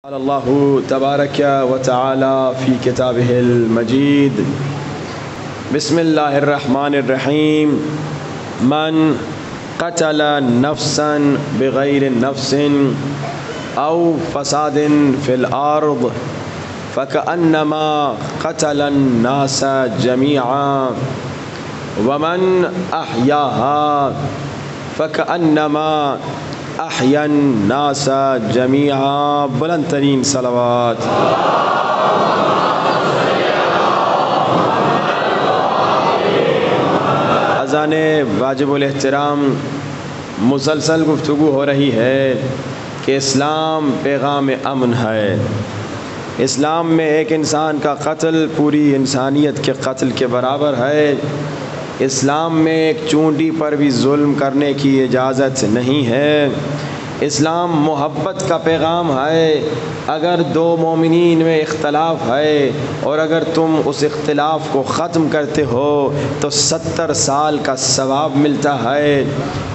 قال الله تبارك وتعالى في كتابه المجيد بسم الله الرحمن الرحيم من قتل نفسا بغير نفس أو فساد في الأرض فكأنما قتل الناس جميعا ومن أحياها فكأنما احیا الناس جميعا. بلند ترین صلوات. اذان واجب الاحترام مسلسل گفتگو ہو رہی ہے کہ اسلام پیغام امن ہے. اسلام میں ایک انسان کا قتل پوری انسانیت کے قتل کے برابر ہے. اسلام میں ایک چونٹی پر بھی ظلم کرنے کی اجازت نہیں ہے. اسلام محبت کا پیغام ہے. اگر دو مومنین میں اختلاف ہے اور اگر تم اس اختلاف کو ختم کرتے ہو تو 70 سال کا ثواب ملتا ہے.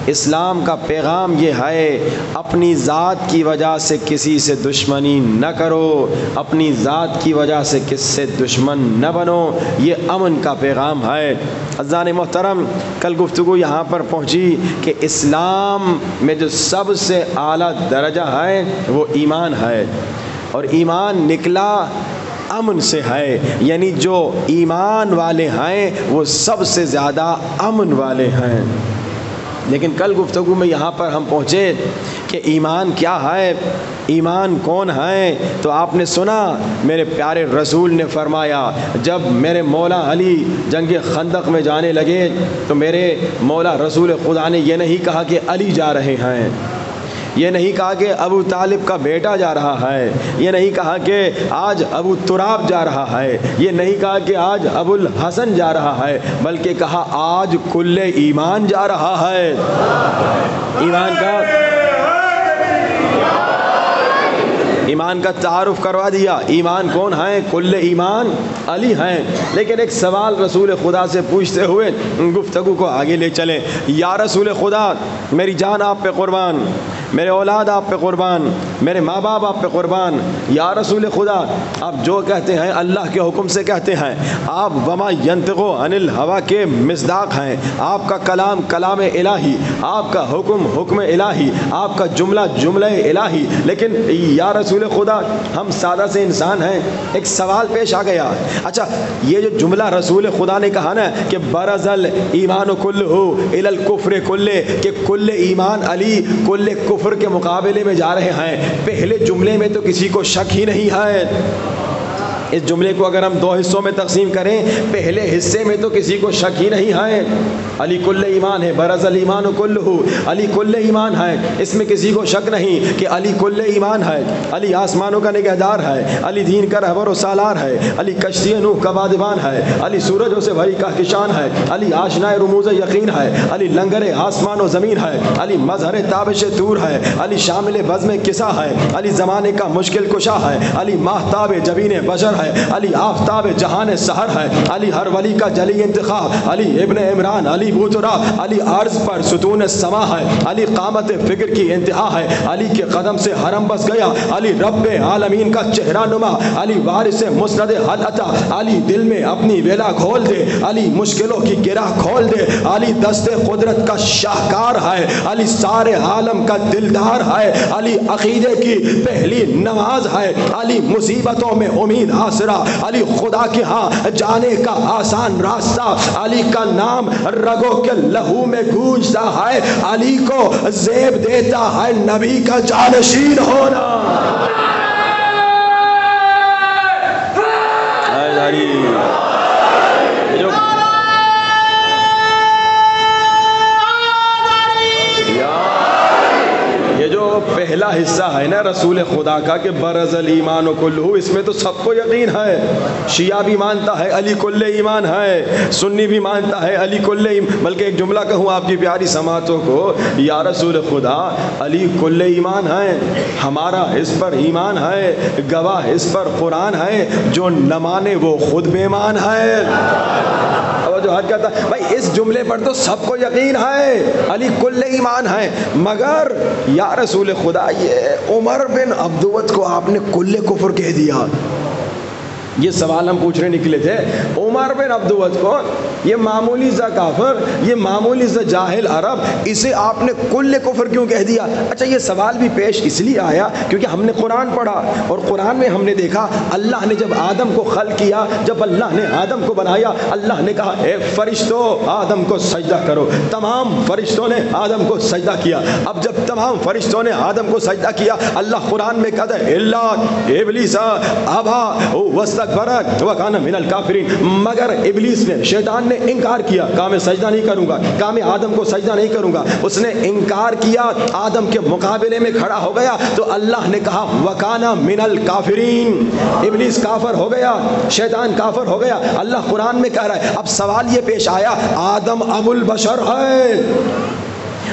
اسلام کا پیغام یہ ہے اپنی ذات کی وجہ سے کسی سے دشمنی نہ کرو, اپنی ذات کی وجہ سے کس سے دشمن نہ بنو. یہ امن کا پیغام ہے. عزیزان محترم, کل گفتگو یہاں پر پہنچی کہ اسلام میں جو سب سے اعلیٰ درجہ ہے وہ ایمان ہے, اور ایمان نکلا امن سے ہے. یعنی جو ایمان والے ہیں وہ سب سے زیادہ امن والے ہیں. لیکن کل گفتگو میں یہاں پر ہم پہنچے کہ ایمان کیا ہے, ایمان کون ہے. تو آپ نے سنا میرے پیارے رسول نے فرمایا جب میرے مولا علی جنگ خندق میں جانے لگے تو میرے مولا رسول خدا نے یہ نہیں کہا کہ علی جا رہے ہیں, یہ نہیں کہا کہ ابو طالب کا بیٹا جا رہا ہے, یہ نہیں کہا کہ آج ابو تراب جا رہا ہے, یہ نہیں کہا کہ آج ابو الحسن جا رہا ہے, بلکہ کہا آج کل ایمان جا رہا ہے. ایمان کا تعارف کروا دیا. ایمان کون ہے؟ کل ایمان علی ہیں. لیکن ایک سوال رسول خدا سے پوچھتے ہوئے گفتگو کو آگے لے چلیں. یا رسول خدا, میری جان آپ پہ قربان, میرے اولاد آپ پہ قربان, میرے ماں باپ آپ پہ قربان. یا رسول خدا, آپ جو کہتے ہیں اللہ کے حکم سے کہتے ہیں. آپ وما ینطق عن الہویٰ کے مصداق ہیں. آپ کا کلام کلام الہی, آپ کا حکم حکم الہی, آپ کا جملہ جملہ الہی. لیکن یا رسول خدا, ہم سادہ سے انسان ہیں. ایک سوال پیش آ گیا, اچھا یہ جو جملہ رسول خدا نے کہا نا کہ برز الایمان کلہ الی الکفر کلہ, کہ کل ایمان علی کل کفر کے مقابلے میں جا رہے ہیں. پہلے جملے میں تو کسی کو شک ہی نہیں ہے. اس جملے کو اگر ہم دو حصوں میں تقسیم کریں, پہلے حصے میں تو کسی کو شک ہی نہیں ہے. علی کل ایمان ہے, برز الایمان کلہ, علی کل ایمان ہے, اس میں کسی کو شک نہیں کہ علی کل ایمان ہے. علی آسمانوں کا نگہدار ہے, علی دین کا رہبر و سالار ہے, علی کشتی نوح کا بادبان ہے, علی سورجوں سے بھری کہکشان ہے, علی آشنائے رموز یقین ہے, علی لنگر آسمان و زمین ہے, علی مظہر تابش طور ہے, علی شامل بزم کسا ہے, علی زمانے کا مشکل کشا ہے, علی ماہتاب جبین بشر ہے, علی آفتاب جہان سحر ہے, علی ہر ولی کا جلی انتخاب, علی ابن عمران, علی بوترا, علی عرض پر ستون سما ہے, علی قامت فکر کی انتہا ہے, علی کے قدم سے حرم بس گیا, علی رب عالمین کا چہرہ نما, علی وارث مسند حل عطا, علی دل میں اپنی ویلا کھول دے, علی مشکلوں کی گرہ کھول دے, علی دست قدرت کا شاہکار ہے, علی سارے عالم کا دلدار ہے, علی عقیدے کی پہلی نماز ہے, علی مصیبتوں میں امید آسرا, علی خدا کے ہاں جانے کا آسان راستہ, علی کا نام رگوں کے لہو میں گونجتا ہے, علی کو زیب دیتا ہے نبی کا جانشین ہونا. یہ جو پہلا حصہ ہے نا رسول خدا کا کہ برز الایمان کلہ, اس میں تو سب کو یقین ہے. شیعہ بھی مانتا ہے علی کل ایمان ہے, سنی بھی مانتا ہے علی کل ایمان. بلکہ ایک جملہ کہوں آپ کی پیاری سماعتوں کو, یا رسول خدا علی کل ایمان ہے, ہمارا اس پر ایمان ہے, گواہ اس پر قرآن ہے, جو نہ مانے وہ خود بے ایمان ہے. توجہ حد کرتا ہے بھائی اس جملے پر تو سب کو یقین ہے علی کل ایمان ہے، مگر یا رسول خدا یہ عمر بن عبدود کو آپ نے کل کفر کہہ دیا. یہ سوال ہم پوچھنے نکلے تھے. عمر بن عبدود کو یہ معمولی سا کافر، یہ معمولی سا جاہل عرب، اسے آپ نے کل کفر کیوں کہہ دیا؟ اچھا یہ سوال بھی پیش اس لیے آیا کیونکہ ہم نے قرآن پڑھا اور قرآن میں ہم نے دیکھا اللہ نے جب آدم کو خلق کیا، جب اللہ نے آدم کو بنایا، اللہ نے کہا اے فرشتوں آدم کو سجدہ کرو. تمام فرشتوں نے آدم کو سجدہ کیا. اب جب تمام فرشتوں نے آدم کو سجدہ کیا، اللہ قرآن میں کہتا ہے اللہ ابلیس ابا واستکبر وکان من الکافرین، مگر ابلیس نے، شیطان نے انکار کیا، کہا میں سجدہ نہیں کروں گا، کہا میں آدم کو سجدہ نہیں کروں گا. اس نے انکار کیا، آدم کے مقابلے میں کھڑا ہو گیا تو اللہ نے کہا وکان من الکافرین، ابلیس کافر ہو گیا، شیطان کافر ہو گیا. اللہ قرآن میں کہہ رہا ہے. اب سوال یہ پیش آیا آدم ابو البشر ہے،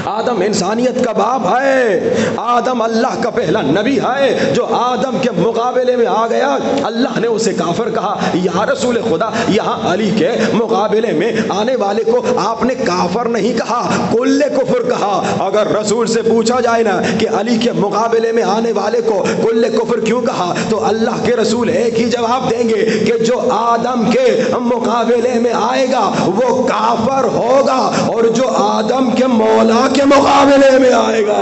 آدم انسانیت کا باپ ہے، آدم اللہ کا پہلا نبی ہے جو آدم کے مقابلے میں آ گیا، اللہ نے اسے کافر کہا. یا رسول خدا یہاں علی کے مقابلے میں آنے والے کو آپ نے کافر نہیں کہا، کل کفر کہا. اگر رسول سے پوچھا جائے نا کہ علی کے مقابلے میں آنے والے کو کل کفر کیوں کہا، تو اللہ کے رسول ایک ہی جواب دیں گے کہ جو آدم کے مقابلے میں آئے گا وہ کافر ہوگا، اور جو آدم کے مولا کے مقابلے میں آئے گا،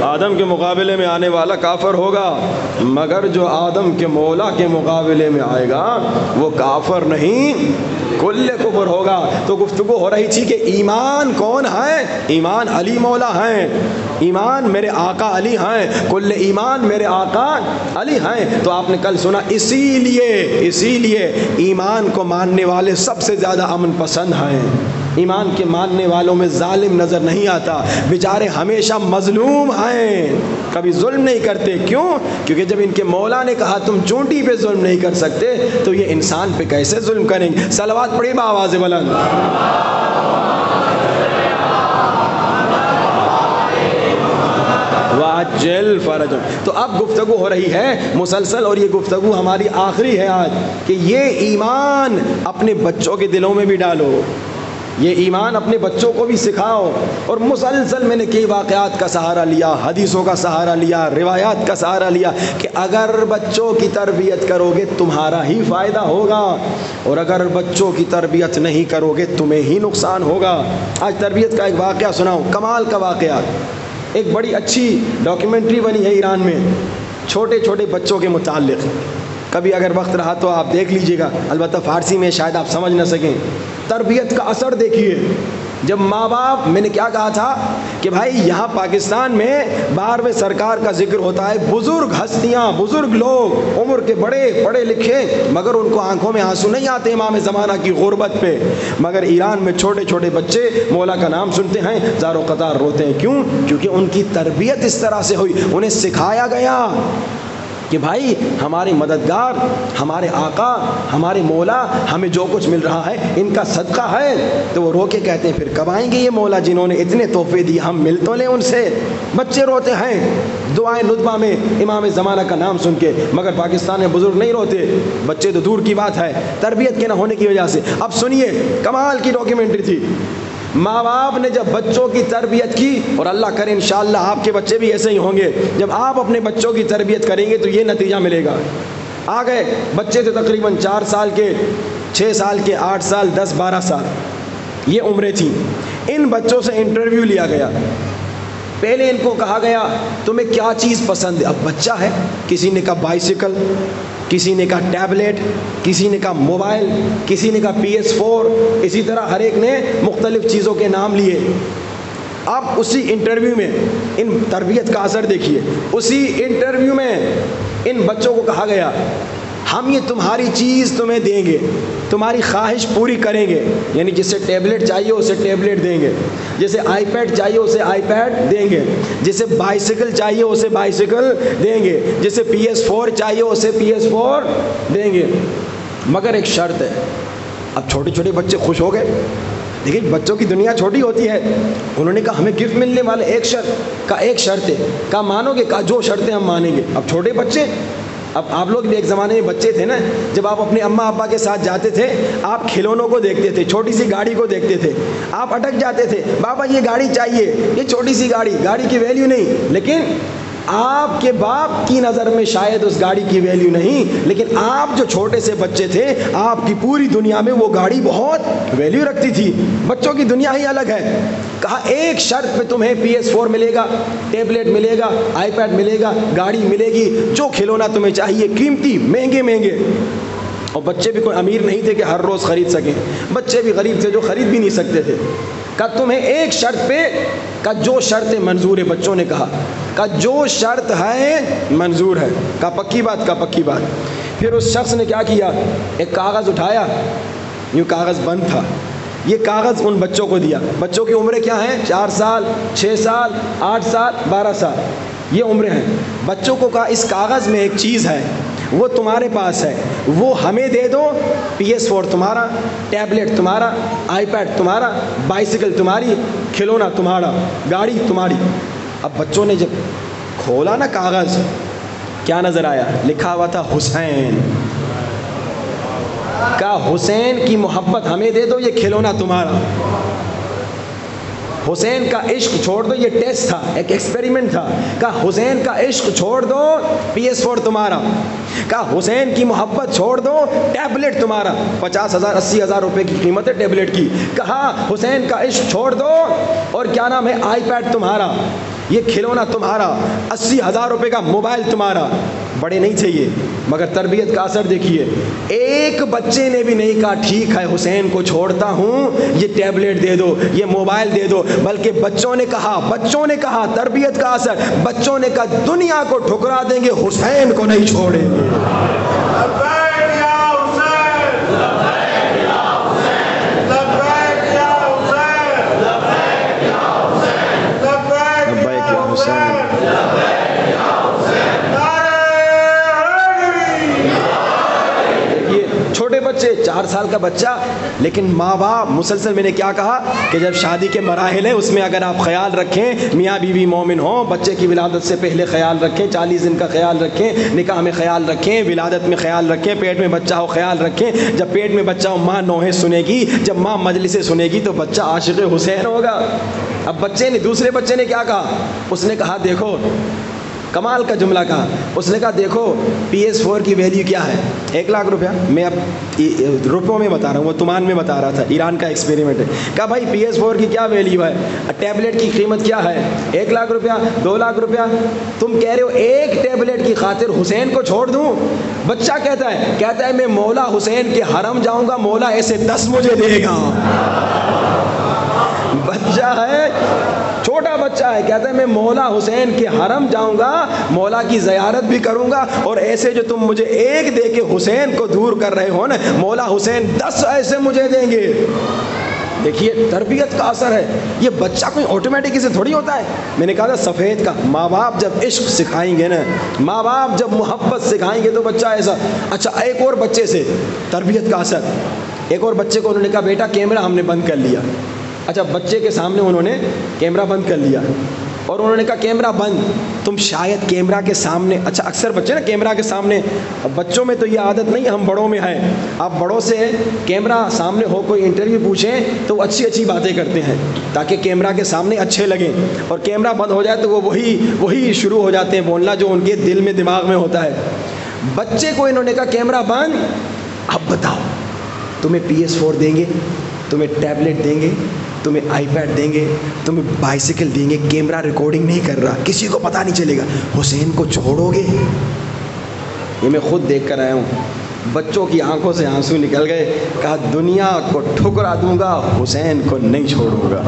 آدم کے مقابلے میں آنے والا کافر ہوگا، مگر جو آدم کے مولا کے مقابلے میں آئے گا وہ کافر نہیں کل کفر ہوگا. تو گفتگو ہو رہی تھی کہ ایمان کون ہے؟ ایمان علی مولا ہیں، ایمان میرے آقا علی ہیں، کل ایمان میرے آقا علی ہیں. تو آپ نے کل سنا اسی لیے ایمان کو ماننے والے سب سے زیادہ امن پسند ہیں. ایمان کے ماننے والوں میں ظالم نظر نہیں آتا، بیچارے ہمیشہ مظلوم ہیں، کبھی ظلم نہیں کرتے. کیوں؟ کیونکہ جب ان کے مولا نے کہا تم چونٹی پہ ظلم نہیں کر سکتے تو یہ انسان پہ کیسے ظلم کریں گے؟ صلوات پڑھی بآواز بلند. واجل فرجم. تو اب گفتگو ہو رہی ہے مسلسل، اور یہ گفتگو ہماری آخری ہے آج، کہ یہ ایمان اپنے بچوں کے دلوں میں بھی ڈالو، یہ ایمان اپنے بچوں کو بھی سکھاؤ. اور مسلسل میں نے کئی واقعات کا سہارا لیا، حدیثوں کا سہارا لیا، روایات کا سہارا لیا کہ اگر بچوں کی تربیت کرو گے تمہارا ہی فائدہ ہوگا، اور اگر بچوں کی تربیت نہیں کرو گے تمہیں ہی نقصان ہوگا. آج تربیت کا ایک واقعہ سناؤں، کمال کا واقعہ. ایک بڑی اچھی ڈاکیومنٹری بنی ہے ایران میں چھوٹے چھوٹے بچوں کے متعلق، کبھی اگر وقت رہا تو آپ دیکھ لیجئے گا، البتہ فارسی میں شاید آپ سمجھ نہ سکیں. تربیت کا اثر دیکھیے. جب ماں باپ، میں نے کیا کہا تھا کہ بھائی یہاں پاکستان میں 12ویں سرکار کا ذکر ہوتا ہے، بزرگ ہستیاں، بزرگ لوگ، عمر کے بڑے پڑھے لکھے، مگر ان کو آنکھوں میں آنسو نہیں آتے امام زمانہ کی غربت پہ. مگر ایران میں چھوٹے چھوٹے بچے مولا کا نام سنتے ہیں زار و قطار روتے ہیں. کیوں؟ کیونکہ ان کی تربیت اس طرح سے ہوئی، انہیں سکھایا گیا کہ بھائی ہمارے مددگار، ہمارے آقا، ہمارے مولا، ہمیں جو کچھ مل رہا ہے ان کا صدقہ ہے. تو وہ رو کے کہتے ہیں پھر کب آئیں گے یہ مولا جنہوں نے اتنے تحفے دیے، ہم مل تو لیں ان سے. بچے روتے ہیں دعائیں ندبہ میں امام زمانہ کا نام سن کے، مگر پاکستان میں بزرگ نہیں روتے، بچے تو دور کی بات ہے تربیت کے نہ ہونے کی وجہ سے. اب سنیے، کمال کی ڈاکیومنٹری تھی. ماں باپ نے جب بچوں کی تربیت کی، اور اللہ کرے انشاءاللہ آپ کے بچے بھی ایسے ہی ہوں گے، جب آپ اپنے بچوں کی تربیت کریں گے تو یہ نتیجہ ملے گا. آ گئے بچے تھے تقریباً 4 سال کے، 6 سال کے، 8 سال، 10، 12 سال، یہ عمریں تھیں. ان بچوں سے انٹرویو لیا گیا. پہلے ان کو کہا گیا تمہیں کیا چیز پسند ہے؟ اب بچہ ہے، کسی نے کہا بائیسیکل، کسی نے کہا ٹیبلیٹ، کسی نے کہا موبائل، کسی نے کہا PS4، اسی طرح ہر ایک نے مختلف چیزوں کے نام لیے. اب اسی انٹرویو میں ان تربیت کا اثر دیکھیے. اسی انٹرویو میں ان بچوں کو کہا گیا ہم یہ تمہاری چیز تمہیں دیں گے، تمہاری خواہش پوری کریں گے. یعنی جسے ٹیبلیٹ چاہیے اسے ٹیبلیٹ دیں گے، جسے آئی پیڈ چاہیے اسے آئی پیڈ دیں گے، جسے بائیسیکل چاہیے اسے بائیسیکل دیں گے، جسے PS4 چاہیے اسے PS4 دیں گے. مگر ایک شرط ہے. اب چھوٹے چھوٹے بچے خوش ہو گئے. دیکھیں بچوں کی دنیا چھوٹی ہوتی ہے. انہوں نے کہا ہمیں گفٹ ملنے والے ایک شرط ہے. کہا مانو گے؟ کہا جو شرطیں ہم مانیں گے. اب چھوٹے بچے اب آپ لوگ بھی ایک زمانے میں بچے تھے نا، جب آپ اپنے اماں ابا کے ساتھ جاتے تھے، آپ کھلونوں کو دیکھتے تھے، چھوٹی سی گاڑی کو دیکھتے تھے، آپ اٹک جاتے تھے، بابا یہ گاڑی چاہیے، یہ چھوٹی سی گاڑی کی ویلیو نہیں، لیکن آپ کے باپ کی نظر میں شاید اس گاڑی کی ویلیو نہیں، لیکن آپ جو چھوٹے سے بچے تھے، آپ کی پوری دنیا میں وہ گاڑی بہت ویلیو رکھتی تھی۔ بچوں کی دنیا ہی الگ ہے۔ کہا ایک شرط پہ تمہیں PS4 ملے گا، ٹیبلٹ ملے گا، آئی پیڈ ملے گا، گاڑی ملے گی، جو کھلونا تمہیں چاہیے، قیمتی، مہنگے۔ اور بچے بھی کوئی امیر نہیں تھے کہ ہر روز خرید سکیں، بچے بھی غریب تھے جو خرید بھی نہیں سکتے تھے۔ کہا تمہیں ایک شرط پہ، کہا جو شرط منظور ہے، بچوں نے کہا جو شرط ہے منظور ہے۔ کہا پکی بات، کہا پکی بات۔ پھر اس شخص نے کیا کیا، ایک کاغذ اٹھایا، یوں کاغذ بند تھا، یہ کاغذ ان بچوں کو دیا۔ بچوں کی عمریں کیا ہیں؟ 4 سال، 6 سال، 8 سال، 12 سال، یہ عمریں ہیں۔ بچوں کو کہا اس کاغذ میں ایک چیز ہے، وہ تمہارے پاس ہے، وہ ہمیں دے دو، PS4 تمہارا، ٹیبلٹ تمہارا، آئی پیڈ تمہارا، بائسیکل تمہاری، کھلونا تمہارا، گاڑی تمہاری۔ اب بچوں نے جب کھولا نا کاغذ، کیا نظر آیا؟ لکھا ہوا تھا حسین۔ کہا حسین کی محبت ہمیں دے دو، یہ کھلونا تمہارا۔ حسین کا عشق چھوڑ دو، یہ ٹیسٹ تھا، ایک ایکسپیریمنٹ تھا۔ کہا حسین کا عشق چھوڑ دو، PS4 تمہارا۔ کہا حسین کی محبت چھوڑ دو، ٹیبلٹ تمہارا۔ 50,000 80,000 روپے کی قیمت ہے ٹیبلٹ کی۔ کہا حسین کا عشق چھوڑ دو، اور کیا نام ہے، آئی پیڈ تمہارا، یہ کھلونا تمہارا، 80,000 روپے کا موبائل تمہارا۔ بڑے نہیں تھے یہ، مگر تربیت کا اثر دیکھیے، ایک بچے نے بھی نہیں کہا ٹھیک ہے حسین کو چھوڑتا ہوں، یہ ٹیبلٹ دے دو، یہ موبائل دے دو، بلکہ بچوں نے کہا تربیت کا اثر، بچوں نے کہا دنیا کو ٹھکرا دیں گے، حسین کو نہیں چھوڑیں گے۔ چھوٹے بچے، 4 سال کا بچہ، لیکن ماں باپ مسلسل، میں نے کیا کہا کہ جب شادی کے مراحل ہیں اس میں اگر آپ خیال رکھیں، میاں بیوی مومن ہوں، بچے کی ولادت سے پہلے خیال رکھیں، 40 دن کا خیال رکھیں، نکاح میں خیال رکھیں، ولادت میں خیال رکھیں، پیٹ میں بچہ ہو خیال رکھیں۔ جب پیٹ میں بچہ ہو ماں نوحے سنے گی، جب ماں مجلسیں سنے گی تو بچہ عاشق حسین ہوگا۔ اب دوسرے بچے نے کیا کہا، اس نے کہا دیکھو، کمال کا جملہ کہا، اس نے کہا دیکھو PS4 کی ویلیو کیا ہے، 1 لاکھ روپیہ، میں اب روپوں میں بتا رہا ہوں، وہ تمان میں بتا رہا تھا، ایران کا ایکسپیریمنٹ ہے۔ کہا بھائی PS4 کی کیا ویلیو ہے، ٹیبلٹ کی قیمت کیا ہے، 1 لاکھ روپیہ، 2 لاکھ روپیہ، تم کہہ رہے ہو ایک ٹیبلٹ کی خاطر حسین کو چھوڑ دوں؟ بچہ کہتا ہے میں مولا حسین کے حرم جاؤں گا، مولا ایسے 10 مجھے دے گا۔ بچہ ہے، چھوٹا بچہ ہے، کہتا ہے میں مولا حسین کے حرم جاؤں گا، مولا کی زیارت بھی کروں گا، اور ایسے جو تم مجھے ایک دے کے حسین کو دور کر رہے ہو نا، مولا حسین 10 ایسے مجھے دیں گے۔ دیکھیے تربیت کا اثر ہے، یہ بچہ کوئی آٹومیٹک سے تھوڑی ہوتا ہے۔ میں نے کہا تھا سفید کا، ماں باپ جب عشق سکھائیں گے نا، ماں باپ جب محبت سکھائیں گے تو بچہ ایسا۔ اچھا ایک اور بچے سے تربیت کا اثر، ایک اور بچے کو انہوں نے کہا بیٹا کیمرہ ہم نے بند کر لیا۔ اچھا بچے کے سامنے انہوں نے کیمرہ بند کر لیا، اور انہوں نے کہا کیمرہ بند، تم شاید کیمرہ کے سامنے، اچھا اکثر بچے نا کیمرہ کے سامنے، اب بچوں میں تو یہ عادت نہیں، ہم بڑوں میں ہے، آپ بڑوں سے کیمرہ سامنے ہو کوئی انٹرویو پوچھیں تو وہ اچھی باتیں کرتے ہیں تاکہ کیمرہ کے سامنے اچھے لگیں، اور کیمرہ بند ہو جائے تو وہ وہی شروع ہو جاتے ہیں بولنا جو ان کے دل میں دماغ میں ہوتا ہے۔ بچے کو انہوں نے کہا کیمرہ بند، اب بتاؤ تمہیں PS4 دیں گے، تمہیں ٹیبلٹ دیں گے، تمہیں آئی پیڈ دیں گے، تمہیں بائسیکل دیں گے، کیمرہ ریکارڈنگ نہیں کر رہا، کسی کو پتہ نہیں چلے گا، حسین کو چھوڑو گے؟ یہ میں خود دیکھ کر آیا ہوں، بچوں کی آنکھوں سے آنسو نکل گئے، کہا دنیا کو ٹھکرا دوں گا، حسین کو نہیں چھوڑوں گا،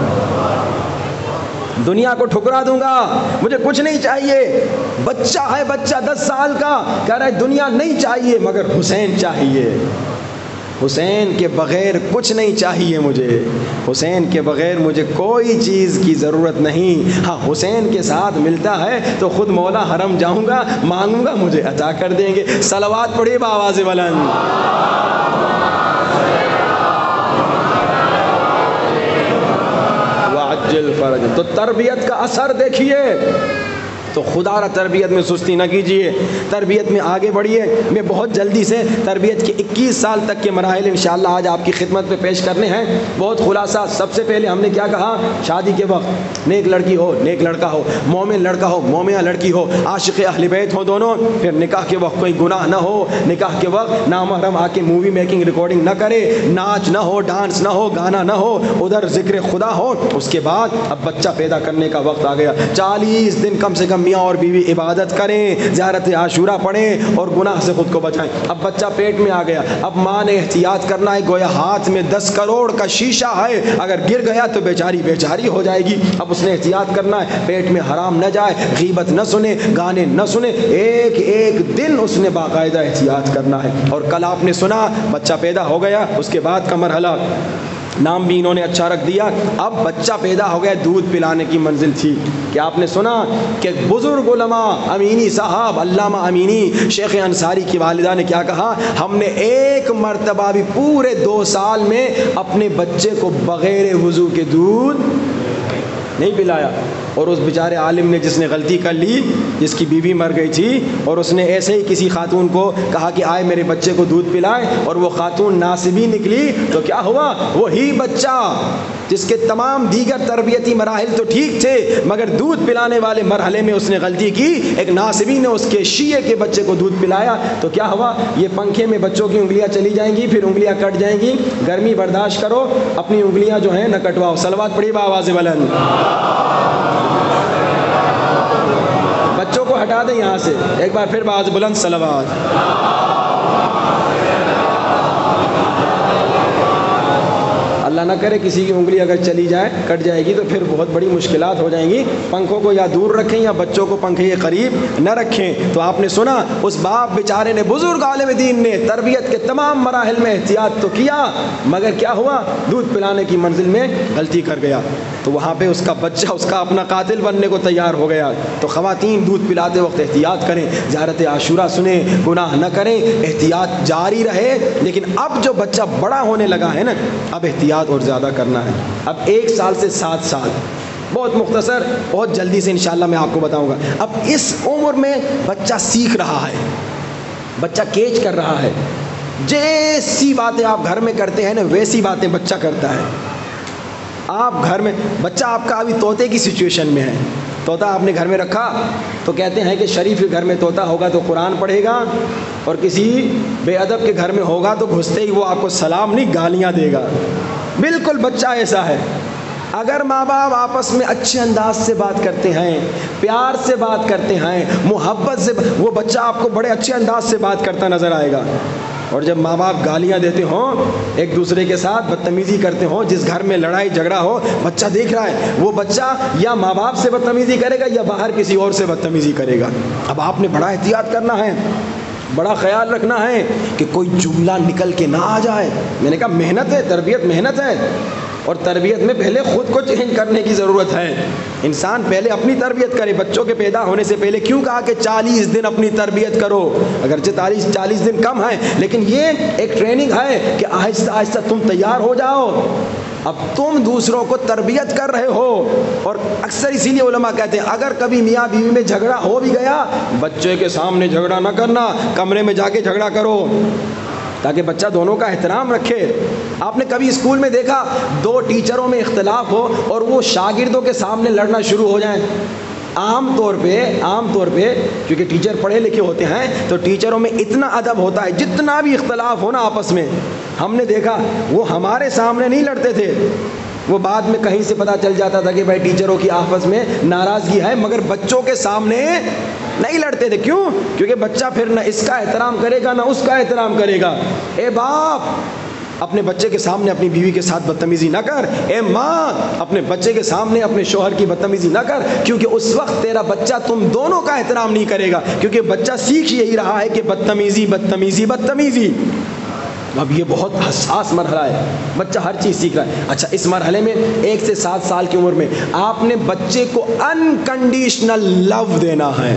دنیا کو ٹھکرا دوں گا، مجھے کچھ نہیں چاہیے۔ بچہ ہے، بچہ 10 سال کا، کہہ رہا ہے دنیا نہیں چاہیے مگر حسین چاہیے، حسین کے بغیر کچھ نہیں چاہیے مجھے، حسین کے بغیر مجھے کوئی چیز کی ضرورت نہیں، ہاں حسین کے ساتھ ملتا ہے تو خود مولا حرم جاؤں گا، مانگوں گا مجھے عطا کر دیں گے۔ صلوات پڑھیے بآواز بلند۔ وعجل فرج، تو تربیت کا اثر دیکھیے، تو خدا را تربیت میں سستی نہ کیجیے، تربیت میں آگے بڑھیے۔ میں بہت جلدی سے تربیت کے 21 سال تک کے مراحل انشاءاللہ آج آپ کی خدمت میں پیش کرنے ہیں، بہت خلاصہ۔ سب سے پہلے ہم نے کیا کہا؟ شادی کے وقت نیک لڑکی ہو نیک لڑکا ہو، مومن لڑکا ہو مومنہ لڑکی ہو، عاشق اہل بیت ہو دونوں۔ پھر نکاح کے وقت کوئی گناہ نہ ہو، نکاح کے وقت نامحرم آ کے مووی میکنگ ریکارڈنگ نہ کرے، ناچ نہ ہو، ڈانس نہ ہو، گانا نہ ہو، ادھر ذکر خدا ہو۔ اس کے بعد اب بچہ پیدا کرنے کا وقت آ گیا، 40 دن کم سے کم میاں اور بیوی عبادت کریں، زیارت عاشورہ پڑھیں اور گناہ سے خود کو بچائیں۔ اب بچہ پیٹ میں آ گیا، اب ماں نے احتیاط کرنا ہے، گویا ہاتھ میں 10 کروڑ کا شیشہ ہے، اگر گر گیا تو بیچاری ہو جائے گی۔ اب اس نے احتیاط کرنا ہے، پیٹ میں حرام نہ جائے، غیبت نہ سنے، گانے نہ سنے، ایک دن اس نے باقاعدہ احتیاط کرنا ہے۔ اور کل آپ نے سنا بچہ پیدا ہو گیا، اس کے بعد کا مرحلہ نام بھی انہوں نے اچھا رکھ دیا۔ اب بچہ پیدا ہو گیا، دودھ پلانے کی منزل تھی کہ آپ نے سنا کہ بزرگ علماء امینی صاحب علامہ امینی شیخ انصاری کی والدہ نے کیا کہا؟ ہم نے ایک مرتبہ بھی پورے 2 سال میں اپنے بچے کو بغیر وضو کے دودھ نہیں پلایا۔ اور اس بیچارے عالم نے جس نے غلطی کر لی، جس کی بیوی مر گئی تھی، اور اس نے ایسے ہی کسی خاتون کو کہا کہ آئے میرے بچے کو دودھ پلائے، اور وہ خاتون ناصبی نکلی، تو کیا ہوا؟ وہی بچہ جس کے تمام دیگر تربیتی مراحل تو ٹھیک تھے، مگر دودھ پلانے والے مرحلے میں اس نے غلطی کی، ایک ناصبی نے اس کے شیعہ کے بچے کو دودھ پلایا، تو کیا ہوا؟ یہ پنکھے میں بچوں کی انگلیاں چلی جائیں گی، پھر انگلیاں کٹ جائیں گی۔ گرمی برداشت کرو، اپنی انگلیاں جو ہیں نہ کٹواؤ۔ صلوات پڑھی بآواز بلند۔ بچوں کو ہٹا دیں یہاں سے، ایک بار پھر بآواز بلند صلوات۔ اللہ نہ کرے کسی کی انگلی اگر چلی جائے، کٹ جائے گی، تو پھر بہت بڑی مشکلات ہو جائیں گی۔ پنکھوں کو یا دور رکھیں یا بچوں کو پنکھے کے قریب نہ رکھیں۔ تو آپ نے سنا اس باپ بیچارے نے، بزرگ عالم دین نے تربیت کے تمام مراحل میں احتیاط تو کیا، مگر کیا ہوا؟ دودھ پلانے کی منزل میں غلطی کر گیا، تو وہاں پہ اس کا بچہ اس کا اپنا قاتل بننے کو تیار ہو گیا۔ تو خواتین دودھ پلاتے وقت احتیاط کریں، زیارت عاشورہ سنیں، گناہ نہ کریں، احتیاط جاری رہے۔ لیکن اب جو بچہ بڑا ہونے لگا ہے نا، اب احتیاط اور زیادہ کرنا ہے۔ اب 1 سال سے 7 سال، بہت مختصر، بہت جلدی سے انشاءاللہ میں آپ کو بتاؤں گا۔ اب اس عمر میں بچہ سیکھ رہا ہے، بچہ کیچ کر رہا ہے، جیسی باتیں آپ گھر میں کرتے ہیں نا ویسی باتیں بچہ کرتا ہے۔ آپ گھر میں بچہ آپ کا ابھی طوطے کی سچویشن میں ہے، طوطا آپ نے گھر میں رکھا، تو کہتے ہیں کہ شریف کے گھر میں طوطا ہوگا تو قرآن پڑھے گا، اور کسی بے ادب کے گھر میں ہوگا تو گھستے ہی وہ آپ کو سلام نہیں گالیاں دے گا۔ بالکل بچہ ایسا ہے۔ اگر ماں باپ آپس میں اچھے انداز سے بات کرتے ہیں، پیار سے بات کرتے ہیں، محبت سے، وہ بچہ آپ کو بڑے اچھے انداز سے بات کرتا نظر آئے گا۔ اور جب ماں باپ گالیاں دیتے ہوں، ایک دوسرے کے ساتھ بدتمیزی کرتے ہوں، جس گھر میں لڑائی جھگڑا ہو، بچہ دیکھ رہا ہے، وہ بچہ یا ماں باپ سے بدتمیزی کرے گا یا باہر کسی اور سے بدتمیزی کرے گا۔ اب آپ نے بڑا احتیاط کرنا ہے، بڑا خیال رکھنا ہے کہ کوئی جملہ نکل کے نہ آ جائے۔ میں نے کہا محنت ہے، تربیت محنت ہے، اور تربیت میں پہلے خود کو چینج کرنے کی ضرورت ہے۔ انسان پہلے اپنی تربیت کرے۔ بچوں کے پیدا ہونے سے پہلے کیوں کہا کہ 40 دن اپنی تربیت کرو؟ اگرچہ 40 دن کم ہے، لیکن یہ ایک ٹریننگ ہے کہ آہستہ آہستہ تم تیار ہو جاؤ۔ اب تم دوسروں کو تربیت کر رہے ہو، اور اکثر اسی لیے علماء کہتے ہیں اگر کبھی میاں بیوی میں جھگڑا ہو بھی گیا، بچے کے سامنے جھگڑا نہ کرنا، کمرے میں جا کے جھگڑا کرو، تاکہ بچہ دونوں کا احترام رکھے۔ آپ نے کبھی اسکول میں دیکھا 2 ٹیچروں میں اختلاف ہو اور وہ شاگردوں کے سامنے لڑنا شروع ہو جائیں؟ عام طور پہ کیونکہ ٹیچر پڑھے لکھے ہوتے ہیں تو ٹیچروں میں اتنا ادب ہوتا ہے، جتنا بھی اختلاف ہونا آپس میں، ہم نے دیکھا وہ ہمارے سامنے نہیں لڑتے تھے، وہ بعد میں کہیں سے پتہ چل جاتا تھا کہ بھائی ٹیچروں کی آپس میں ناراضگی ہے، مگر بچوں کے سامنے نہیں لڑتے تھے۔ کیوں؟ کیونکہ بچہ پھر نہ اس کا احترام کرے گا نہ اس کا احترام کرے گا۔ اے باپ، اپنے بچے کے سامنے اپنی بیوی کے ساتھ بدتمیزی نہ کر۔ اے ماں، اپنے بچے کے سامنے اپنے شوہر کی بدتمیزی نہ کر، کیونکہ اس وقت تیرا بچہ تم دونوں کا احترام نہیں کرے گا، کیونکہ بچہ سیکھ یہی رہا ہے کہ بدتمیزی بدتمیزی بدتمیزی۔ اب یہ بہت حساس مرحلہ ہے، بچہ ہر چیز سیکھ رہا ہے۔ اچھا، اس مرحلے میں 1 سے 7 سال کی عمر میں آپ نے بچے کو انکنڈیشنل لو دینا ہے۔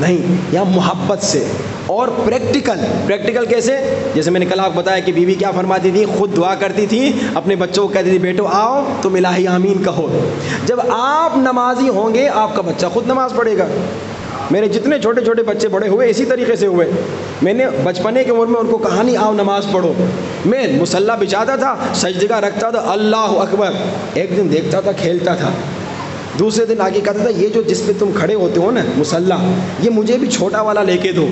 نہیں، یہاں محبت سے اور پریکٹیکل کیسے؟ جیسے میں نے کل آپ بتایا کہ بیوی کیا فرماتی تھی، خود دعا کرتی تھی، اپنے بچوں کو کہتی تھی بیٹو آؤ تم الہی آمین کہو۔ جب آپ نمازی ہوں گے آپ کا بچہ خود نماز پڑھے گا۔ میرے جتنے چھوٹے چھوٹے بچے بڑے ہوئے اسی طریقے سے ہوئے، میں نے بچپنے کی عمر میں ان کو کہا نہیں آؤ نماز پڑھو، میں مصلی بچھاتا تھا، سجدہ رکھتا تھا، اللہ اکبر، ایک دن دیکھتا تھا کھیلتا تھا، دوسرے دن آگے کہتا تھا یہ جو جس پہ تم کھڑے ہوتے ہو نا مصلی، یہ مجھے بھی چھوٹا والا لے کے دو۔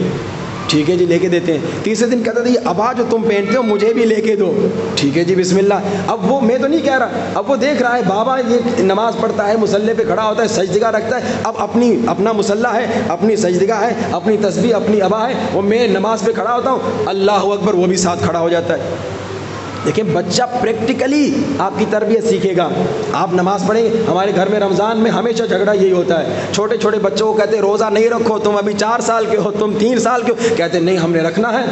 ٹھیک ہے جی لے کے دیتے ہیں۔ تیسرے دن کہتا تھا یہ ابا جو تم پہنتے ہو مجھے بھی لے کے دو۔ ٹھیک ہے جی بسم اللہ۔ اب وہ میں تو نہیں کہہ رہا، اب وہ دیکھ رہا ہے بابا یہ نماز پڑھتا ہے، مصلی پہ کھڑا ہوتا ہے، سجدہ رکھتا ہے، اب اپنا مصلی ہے، اپنی سجدہ ہے، اپنی تسبیح اپنی ابا ہے، وہ میں نماز پہ کھڑا ہوتا ہوں اللہ اکبر، وہ بھی ساتھ کھڑا ہو جاتا ہے۔ دیکھیں بچہ پریکٹیکلی آپ کی تربیت سیکھے گا۔ آپ نماز پڑھیں گے، ہمارے گھر میں رمضان میں ہمیشہ جھگڑا یہی ہوتا ہے، چھوٹے چھوٹے بچوں کو کہتے ہیں روزہ نہیں رکھو، تم ابھی 4 سال کے ہو، تم 3 سال کے ہو، کہتے ہیں نہیں ہم نے رکھنا ہے۔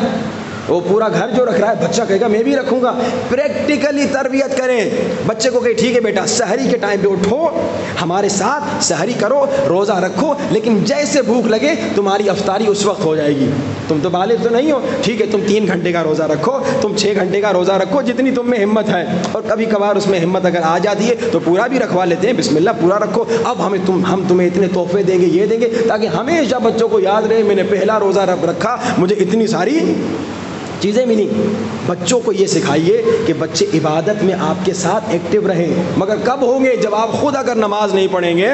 وہ پورا گھر جو رکھ رہا ہے بچہ کہے گا میں بھی رکھوں گا۔ پریکٹیکلی تربیت کریں بچے کو کہ ٹھیک ہے بیٹا سحری کے ٹائم پہ اٹھو، ہمارے ساتھ سحری کرو، روزہ رکھو، لیکن جیسے بھوک لگے تمہاری افطاری اس وقت ہو جائے گی۔ تم تو بالغ تو نہیں ہو، ٹھیک ہے تم 3 گھنٹے کا روزہ رکھو، تم 6 گھنٹے کا روزہ رکھو، جتنی تم میں ہمت ہے، اور کبھی کبھار اس میں ہمت اگر آ جاتی ہے تو پورا بھی رکھوا لیتے ہیں، بسم اللہ پورا رکھو، اب ہم تمہیں اتنے تحفے دیں گے، یہ دیں گے، تاکہ ہمیشہ بچوں کو یاد رہے میں نے پہلا روزہ رکھا مجھے اتنی ساری چیزیں ملی۔ بچوں کو یہ سکھائیے کہ بچے عبادت میں آپ کے ساتھ ایکٹیو رہیں، مگر کب ہوں گے جب آپ خود اگر نماز نہیں پڑھیں گے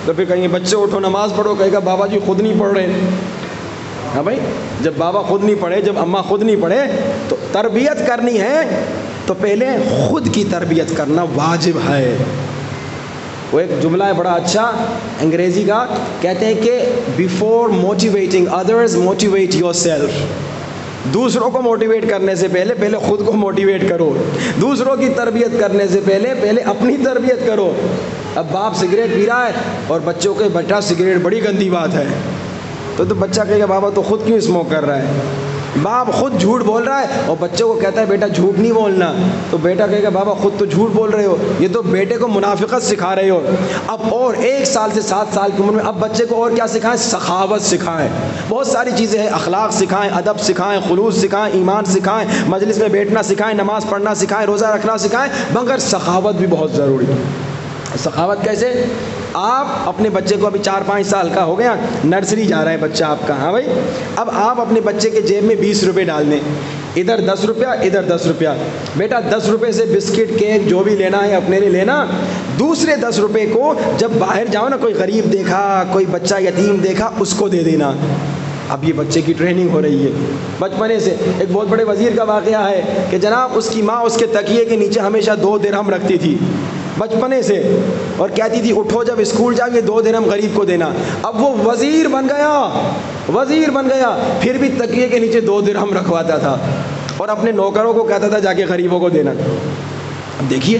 تو پھر کہیں گے بچے اٹھو نماز پڑھو، کہے گا بابا جی خود نہیں پڑھ رہے۔ ہاں بھائی جب بابا خود نہیں پڑھے، جب اماں خود نہیں پڑھے، تو تربیت کرنی ہے تو پہلے خود کی تربیت کرنا واجب ہے۔ وہ ایک جملہ ہے بڑا اچھا انگریزی کا، کہتے ہیں کہ before motivating others motivate your self. دوسروں کو موٹیویٹ کرنے سے پہلے خود کو موٹیویٹ کرو، دوسروں کی تربیت کرنے سے پہلے اپنی تربیت کرو۔ اب باپ سگریٹ پی رہا ہے اور بچوں کے بیٹا سگریٹ بڑی گندی بات ہے، تو بچہ کہے گا بابا تو خود کیوں اسموک کر رہا ہے؟ باپ خود جھوٹ بول رہا ہے اور بچوں کو کہتا ہے بیٹا جھوٹ نہیں بولنا، تو بیٹا کہے گا بابا خود تو جھوٹ بول رہے ہو، یہ تو بیٹے کو منافقت سکھا رہے ہو۔ اب اور 1 سال سے 7 سال کی عمر میں اب بچے کو اور کیا سکھائیں؟ سخاوت سکھائیں، بہت ساری چیزیں ہیں، اخلاق سکھائیں، ادب سکھائیں، خلوص سکھائیں، ایمان سکھائیں، مجلس میں بیٹھنا سکھائیں، نماز پڑھنا سکھائیں، روزہ رکھنا سکھائیں، مگر سخاوت بھی بہت ضروری ہے۔ سخاوت کیسے؟ آپ اپنے بچے کو ابھی 4-5 سال کا ہو گیا، نرسری جا رہا ہے بچہ آپ کا، ہاں بھائی، اب آپ اپنے بچے کے جیب میں 20 روپے ڈال دیں، ادھر 10 روپیہ ادھر 10 روپیہ، بیٹا 10 روپے سے بسکٹ کیک جو بھی لینا ہے اپنے لیے لینا، دوسرے 10 روپے کو جب باہر جاؤ نا کوئی غریب دیکھا، کوئی بچہ یتیم دیکھا، اس کو دے دینا۔ اب یہ بچے کی ٹریننگ ہو رہی ہے بچپنے سے۔ ایک بہت بڑے وزیر کا واقعہ ہے کہ جناب اس کی ماں اس کے تکیے کے نیچے ہمیشہ 2 درہم رکھتی تھی بچپنے سے، اور کہتی تھی اٹھو جب اسکول جاؤ یہ 2 درہم غریب کو دینا۔ اب وہ وزیر بن گیا پھر بھی تکیے کے نیچے 2 درہم رکھواتا تھا اور اپنے نوکروں کو کہتا تھا جا کے غریبوں کو دینا۔ اب دیکھیے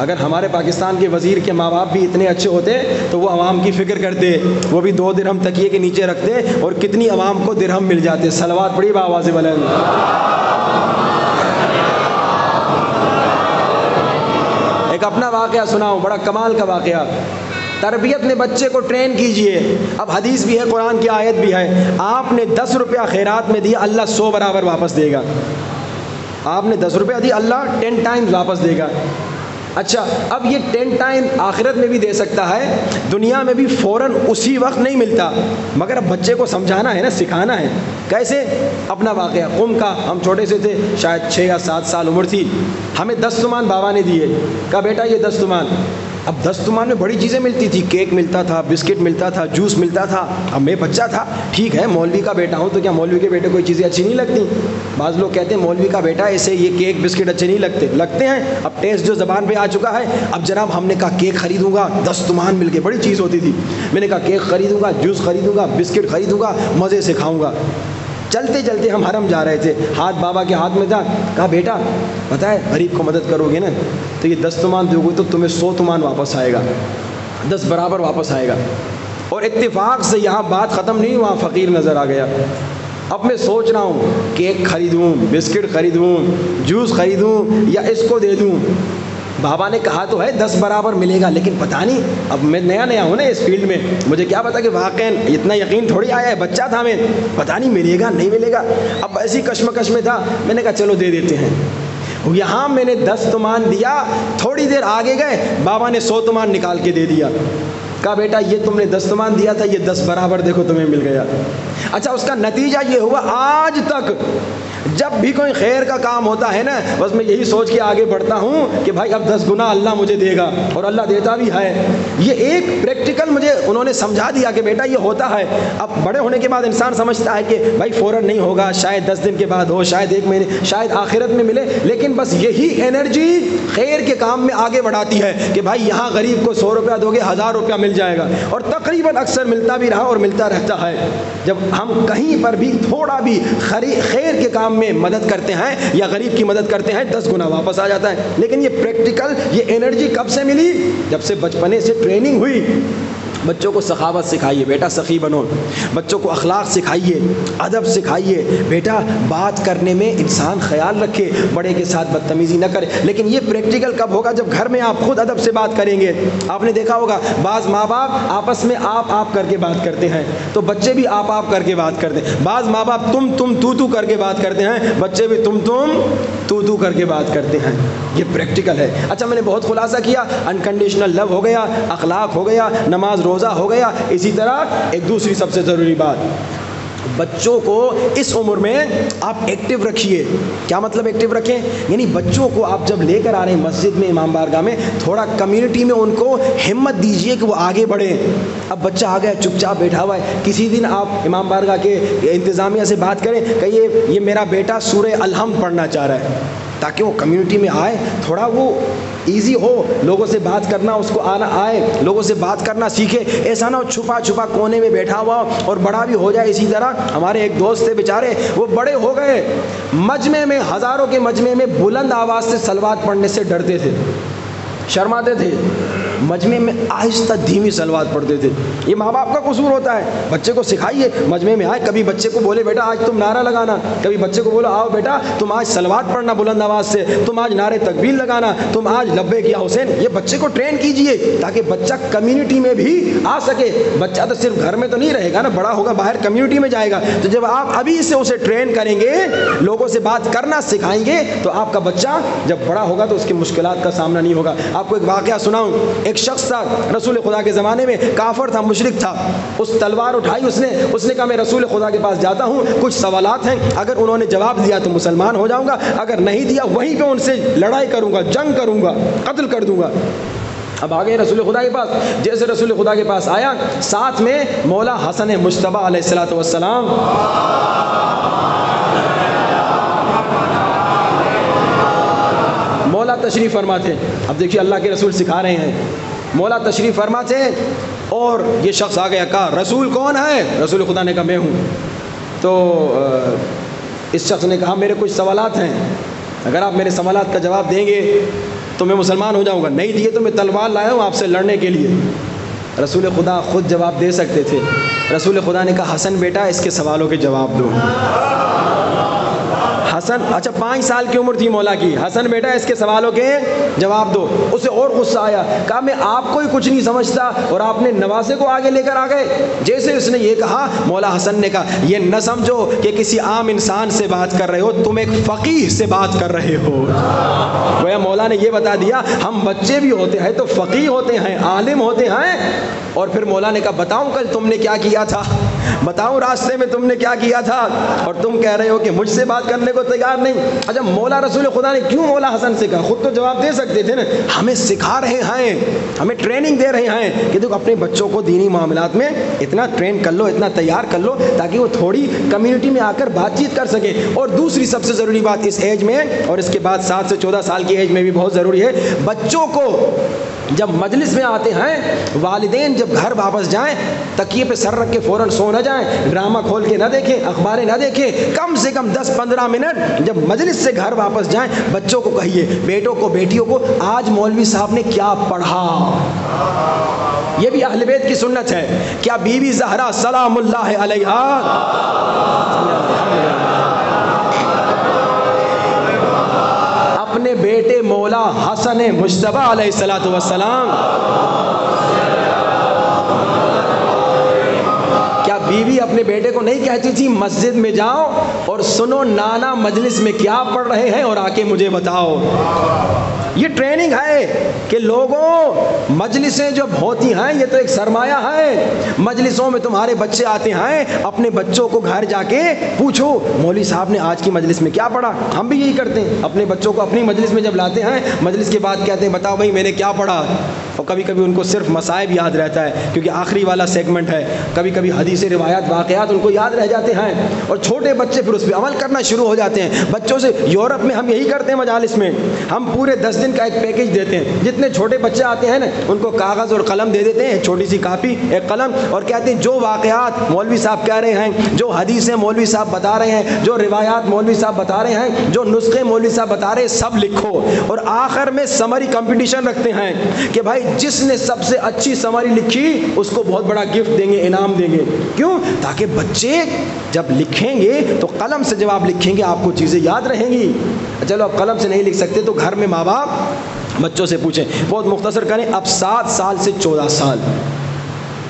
اگر ہمارے پاکستان کے وزیر کے ماں باپ بھی اتنے اچھے ہوتے تو وہ عوام کی فکر کرتے، وہ بھی 2 درہم تکیے کے نیچے رکھتے اور کتنی عوام کو درہم مل جاتے۔ صلوات پڑھی بآواز بلند۔ ایک اپنا واقعہ سناؤں، بڑا کمال کا واقعہ۔ تربیت میں بچے کو ٹرین کیجئے۔ اب حدیث بھی ہے، قرآن کی آیت بھی ہے، آپ نے 10 روپیہ خیرات میں دیا اللہ 100 برابر واپس دے گا۔ آپ نے 10 روپیہ دیا اللہ 10 ٹائمز واپس دے گا۔ اچھا اب یہ 10 ٹائم آخرت میں بھی دے سکتا ہے، دنیا میں بھی فوراً اسی وقت نہیں ملتا، مگر اب بچے کو سمجھانا ہے نا، سکھانا ہے۔ کیسے؟ اپنا واقعہ قم کا، ہم چھوٹے سے تھے، شاید 6 یا 7 سال عمر تھی، ہمیں 10 تومان بابا نے دیے، کہا بیٹا یہ 10 تومان۔ اب 10 تومان میں بڑی چیزیں ملتی تھی، کیک ملتا تھا، بسکٹ ملتا تھا، جوس ملتا تھا۔ اب میں بچہ تھا، ٹھیک ہے مولوی کا بیٹا ہوں تو کیا مولوی کے بیٹے کوئی چیزیں اچھی نہیں لگتی؟ بعض لوگ کہتے ہیں مولوی کا بیٹا ایسے یہ کیک بسکٹ اچھے نہیں لگتے ہیں۔ اب ٹیسٹ جو زبان پہ آ چکا ہے، اب جناب ہم نے کہا کیک خریدوں گا، 10 تومان مل کے بڑی چیز ہوتی تھی، میں نے کہا کیک خریدوں گا، جوس خریدوں گا، بسکٹ خریدوں گا، مزے سے کھاؤں گا۔ چلتے چلتے ہم حرم جا رہے تھے، ہاتھ بابا کے ہاتھ میں تھا، کہا بیٹا پتہ ہے غریب کو مدد کرو گے نا تو یہ 10 تومان دو گے تو تمہیں 100 تومان واپس آئے گا، 10 برابر واپس آئے گا۔ اور اتفاق سے یہاں بات ختم نہیں، وہاں فقیر نظر آ گیا۔ اب میں سوچ رہا ہوں کیک خریدوں، بسکٹ خریدوں، جوس خریدوں یا اس کو دے دوں۔ بابا نے کہا تو ہے 10 برابر ملے گا، لیکن پتہ نہیں، اب میں نیا نیا ہوں نا اس فیلڈ میں، مجھے کیا پتا کہ واقعا اتنا یقین تھوڑی آیا ہے، بچہ تھا میں، پتہ نہیں ملے گا نہیں ملے گا۔ اب ایسی کشمکش میں تھا، میں نے کہا چلو دے دیتے ہیں۔ یہاں میں نے 10 تومان دیا، تھوڑی دیر آگے گئے، بابا نے 100 تومان نکال کے دے دیا، کہا بیٹا یہ تم نے 10 تومان دیا تھا، یہ 10 برابر دیکھو تمہیں مل گیا۔ اچھا اس کا نتیجہ یہ ہوا، آج تک جب بھی کوئی خیر کا کام ہوتا ہے نا، بس میں یہی سوچ کے آگے بڑھتا ہوں کہ بھائی اب 10 گنا اللہ مجھے دے گا، اور اللہ دیتا بھی ہے۔ یہ ایک پریکٹیکل مجھے انہوں نے سمجھا دیا کہ بیٹا یہ ہوتا ہے۔ اب بڑے ہونے کے بعد انسان سمجھتا ہے کہ بھائی فوراً نہیں ہوگا، شاید 10 دن کے بعد ہو، شاید 1 مہینے، شاید آخرت میں ملے، لیکن بس یہی انرجی خیر کے کام میں آگے بڑھاتی ہے کہ بھائی یہاں غریب کو 100 روپیہ دو گے 1000 روپیہ مل جائے گا، اور تقریباً اکثر ملتا بھی رہا اور ملتا رہتا ہے۔ جب ہم کہیں پر بھی تھوڑا بھی خیر کے کام میں مدد کرتے ہیں یا غریب کی مدد کرتے ہیں، 10 گنا واپس آ جاتا ہے۔ لیکن یہ پریکٹیکل، یہ انرجی کب سے ملی؟ جب سے بچپنے سے ٹریننگ ہوئی۔ بچوں کو سخاوت سکھائیے، بیٹا سخی بنو، بچوں کو اخلاق سکھائیے، ادب سکھائیے، بیٹا بات کرنے میں انسان خیال رکھے، بڑے کے ساتھ بدتمیزی نہ کرے۔ لیکن یہ پریکٹیکل کب ہوگا؟ جب گھر میں آپ خود ادب سے بات کریں گے۔ آپ نے دیکھا ہوگا بعض ماں باپ آپس میں آپ کر کے بات کرتے ہیں تو بچے بھی آپ کر کے بات کرتے ہیں، بعض ماں باپ تم تو کر کے بات کرتے ہیں، بچے بھی تم تو کر کے بات کرتے ہیں۔ یہ پریکٹیکل ہے۔ اچھا میں نے بہت خلاصہ کیا، انکنڈیشنل لو ہو گیا، اخلاق ہو گیا، نماز روزہ ہو گیا۔ اسی طرح ایک دوسری سب سے ضروری بات، بچوں کو اس عمر میں آپ ایکٹیو رکھیے۔ کیا مطلب ایکٹیو رکھیں؟ یعنی بچوں کو آپ جب لے کر آ رہے ہیں مسجد میں، امام بارگاہ میں، تھوڑا کمیونٹی میں ان کو ہمت دیجئے کہ وہ آگے بڑھیں۔ اب بچہ آ گیا چپ چاپ بیٹھا ہوا ہے، کسی دن آپ امام بارگاہ کے انتظامیہ سے بات کریں، کہیے یہ میرا بیٹا سورہ الحمد پڑھنا چاہ رہا ہے، تاکہ وہ کمیونٹی میں آئے، تھوڑا وہ ایزی ہو، لوگوں سے بات کرنا اس کو آنا آئے، لوگوں سے بات کرنا سیکھے۔ ایسا نہ ہو چھپا کونے میں بیٹھا ہوا اور بڑا بھی ہو جائے۔ اسی طرح ہمارے ایک دوست تھے بیچارے، وہ بڑے ہو گئے، مجمع میں، ہزاروں کے مجمع میں بلند آواز سے صلوات پڑھنے سے ڈرتے تھے، شرماتے تھے، مجمع میں آہستہ دھیمی صلوات پڑھتے تھے۔ یہ ماں باپ کا قصور ہوتا ہے۔ بچے کو سکھائیے، مجمع میں آئے، کبھی بچے کو بولے بیٹا آج تم نعرہ لگانا، کبھی بچے کو بولو آؤ بیٹا تم آج صلوات پڑھنا بلند آواز سے، تم آج نعرے تکبیر لگانا، تم آج لبیک یا حسین۔ یہ بچے کو ٹرین کیجئے تاکہ بچہ کمیونٹی میں بھی آ سکے۔ بچہ تو صرف گھر میں تو نہیں رہے گا نا، بڑا ہوگا باہر کمیونٹی میں جائے گا۔ تو جب آپ ابھی سے اسے ٹرین کریں گے، لوگوں سے بات کرنا سکھائیں گے، تو آپ کا بچہ جب بڑا ہوگا تو اس کی مشکلات کا سامنا نہیں ہوگا۔ آپ کو ایک واقعہ سناؤں۔ ایک شخص تھا رسول خدا کے زمانے میں، کافر تھا، مشرک تھا۔ اس تلوار اٹھائی اس نے کہا میں رسول خدا کے پاس جاتا ہوں، کچھ سوالات ہیں، اگر انہوں نے جواب دیا تو مسلمان ہو جاؤں گا، اگر نہیں دیا وہیں پہ ان سے لڑائی کروں گا، جنگ کروں گا، قتل کر دوں گا۔ اب آگے رسول خدا کے پاس، جیسے رسول خدا کے پاس آیا، ساتھ میں مولا حسن مجتبیٰ علیہ السلام، مولا تشریف فرماتے ہیں۔ اب دیکھیے اللہ کے رسول سکھا رہے ہیں، مولا تشریف فرماتے ہیں، اور یہ شخص آ گیا، کہا رسول کون ہے؟ رسول خدا نے کہا میں ہوں۔ تو اس شخص نے کہا میرے کچھ سوالات ہیں، اگر آپ میرے سوالات کا جواب دیں گے تو میں مسلمان ہو جاؤں گا، نہیں دیے تو میں تلوار لایا ہوں آپ سے لڑنے کے لیے۔ رسول خدا خود جواب دے سکتے تھے۔ رسول خدا نے کہا حسن بیٹا اس کے سوالوں کے جواب دو۔ حسن، اچھا 5 سال کی عمر تھی مولا کی، حسن بیٹا اس کے سوالوں کے جواب دو۔ اسے اور غصہ آیا، کہا میں آپ کو ہی کچھ نہیں سمجھتا اور آپ نے نواسے کو آگے لے کر آ گئے۔ جیسے اس نے یہ کہا، مولا حسن نے کہا یہ نہ سمجھو کہ کسی عام انسان سے بات کر رہے ہو، تم ایک فقیہ سے بات کر رہے ہو۔ گویا مولا نے یہ بتا دیا ہم بچے بھی ہوتے ہیں تو فقیہ ہوتے ہیں، عالم ہوتے ہیں۔ اور پھر مولا نے کہا بتاؤں کل تم نے کیا کیا تھا، بتاؤں راستے میں تم نے کیا کیا تھا، اور تم کہہ رہے ہو کہ مجھ سے بات کرنے کو تیار نہیں۔ اچھا مولا رسول خدا نے کیوں مولا حسن سے کہا؟ خود تو جواب دے سکتے تھے نا۔ ہمیں سکھا رہے ہیں، ہمیں ٹریننگ دے رہے ہیں کہ دیکھو اپنے بچوں کو دینی معاملات میں اتنا ٹرین کر لو، اتنا تیار کر لو تاکہ وہ تھوڑی کمیونٹی میں آ کر بات چیت کر سکے۔ اور دوسری سب سے ضروری بات اس ایج میں، اور اس کے بعد 7 سے 14 سال کی ایج میں بھی بہت ضروری ہے، بچوں کو جب مجلس میں آتے ہیں، والدین جب گھر واپس جائیں تکیے پہ سر رکھ کے فوراً سو نہ جائیں، ڈرامہ کھول کے نہ دیکھیں، اخباریں نہ دیکھیں، کم سے کم 10-15 منٹ جب مجلس سے گھر واپس جائیں بچوں کو کہیے، بیٹوں کو بیٹیوں کو آج مولوی صاحب نے کیا پڑھا۔ یہ بھی اہل بیت کی سنت ہے۔ کیا بی بی زہرا سلام اللہ علیہا اپنے بیٹے مولا حسن حسن مجتبی علیہ الصلوۃ والسلام. کیا بیوی اپنے بیٹے کو نہیں کہتی تھی مسجد میں جاؤ اور سنو نانا مجلس میں کیا پڑھ رہے ہیں اور آ کے مجھے بتاؤ؟ یہ ٹریننگ ہے کہ لوگوں مجلسیں جو ہوتی ہیں یہ تو ایک سرمایہ ہے. مجلسوں میں تمہارے بچے آتے ہیں، اپنے بچوں کو گھر جا کے پوچھو مولوی صاحب نے آج کی مجلس میں کیا پڑھا. ہم بھی یہی کرتے ہیں، اپنے بچوں کو اپنی مجلس میں جب لاتے ہیں مجلس کے بعد کہتے ہیں بتاؤ بھائی میں نے کیا پڑھا. اور کبھی کبھی ان کو صرف مصائب یاد رہتا ہے کیونکہ آخری والا سیگمنٹ ہے. کبھی کبھی حدیث روایات واقعات ان کو یاد رہ جاتے ہیں اور چھوٹے بچے پھر اس پہ عمل کرنا شروع ہو جاتے ہیں. بچوں سے یورپ میں ہم یہی کرتے ہیں، مجالس میں ہم پورے 10 دن کا ایک پیکیج دیتے ہیں. جتنے چھوٹے بچے آتے ہیں نا ان کو کاغذ اور قلم دے دیتے ہیں، ایک چھوٹی سی کاپی ایک قلم، اور کہتے ہیں جو واقعات مولوی صاحب کہہ رہے ہیں، جو حدیثیں مولوی صاحب بتا رہے ہیں، جو روایات مولوی صاحب بتا رہے ہیں، جو نسخے مولوی صاحب بتا رہے ہیں سب لکھو. اور آخر میں سمری کمپٹیشن رکھتے ہیں کہ بھائی جس نے سب سے اچھی سمری لکھی اس کو بہت بڑا گفٹ دیں گے، انعام دیں گے. کیوں؟ تاکہ بچے جب لکھیں گے تو قلم سے جب آپ لکھیں گے آپ کو چیزیں یاد رہیں گی. چلو اب قلم سے نہیں لکھ سکتے تو گھر میں ماں باپ بچوں سے پوچھیں. بہت مختصر کریں، اب 7 سال سے 14 سال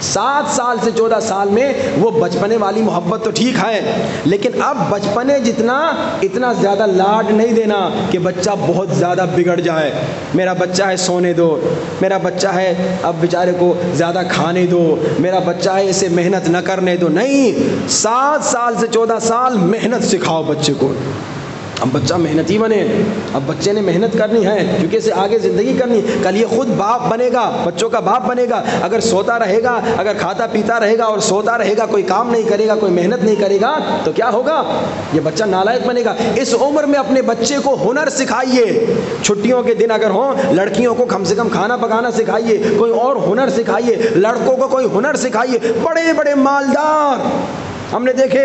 7 سال سے 14 سال میں وہ بچپنے والی محبت تو ٹھیک ہے، لیکن اب بچپنے جتنا اتنا زیادہ لاڈ نہیں دینا کہ بچہ بہت زیادہ بگڑ جائے. میرا بچہ ہے سونے دو، میرا بچہ ہے اب بیچارے کو زیادہ کھانے دو، میرا بچہ ہے اسے محنت نہ کرنے دو. نہیں، 7 سال سے 14 سال محنت سکھاؤ بچے کو. اب بچہ محنتی بنے، اب بچے نے محنت کرنی ہے کیونکہ اسے آگے زندگی کرنی. کل یہ خود باپ بنے گا، بچوں کا باپ بنے گا. اگر سوتا رہے گا، اگر کھاتا پیتا رہے گا اور سوتا رہے گا، کوئی کام نہیں کرے گا، کوئی محنت نہیں کرے گا تو کیا ہوگا؟ یہ بچہ نالائق بنے گا. اس عمر میں اپنے بچے کو ہنر سکھائیے. چھٹیوں کے دن اگر ہوں لڑکیوں کو کم سے کم کھانا پکانا سکھائیے، کوئی اور ہنر سکھائیے. لڑکوں کو کوئی ہنر سکھائیے. بڑے بڑے مالدار ہم نے دیکھے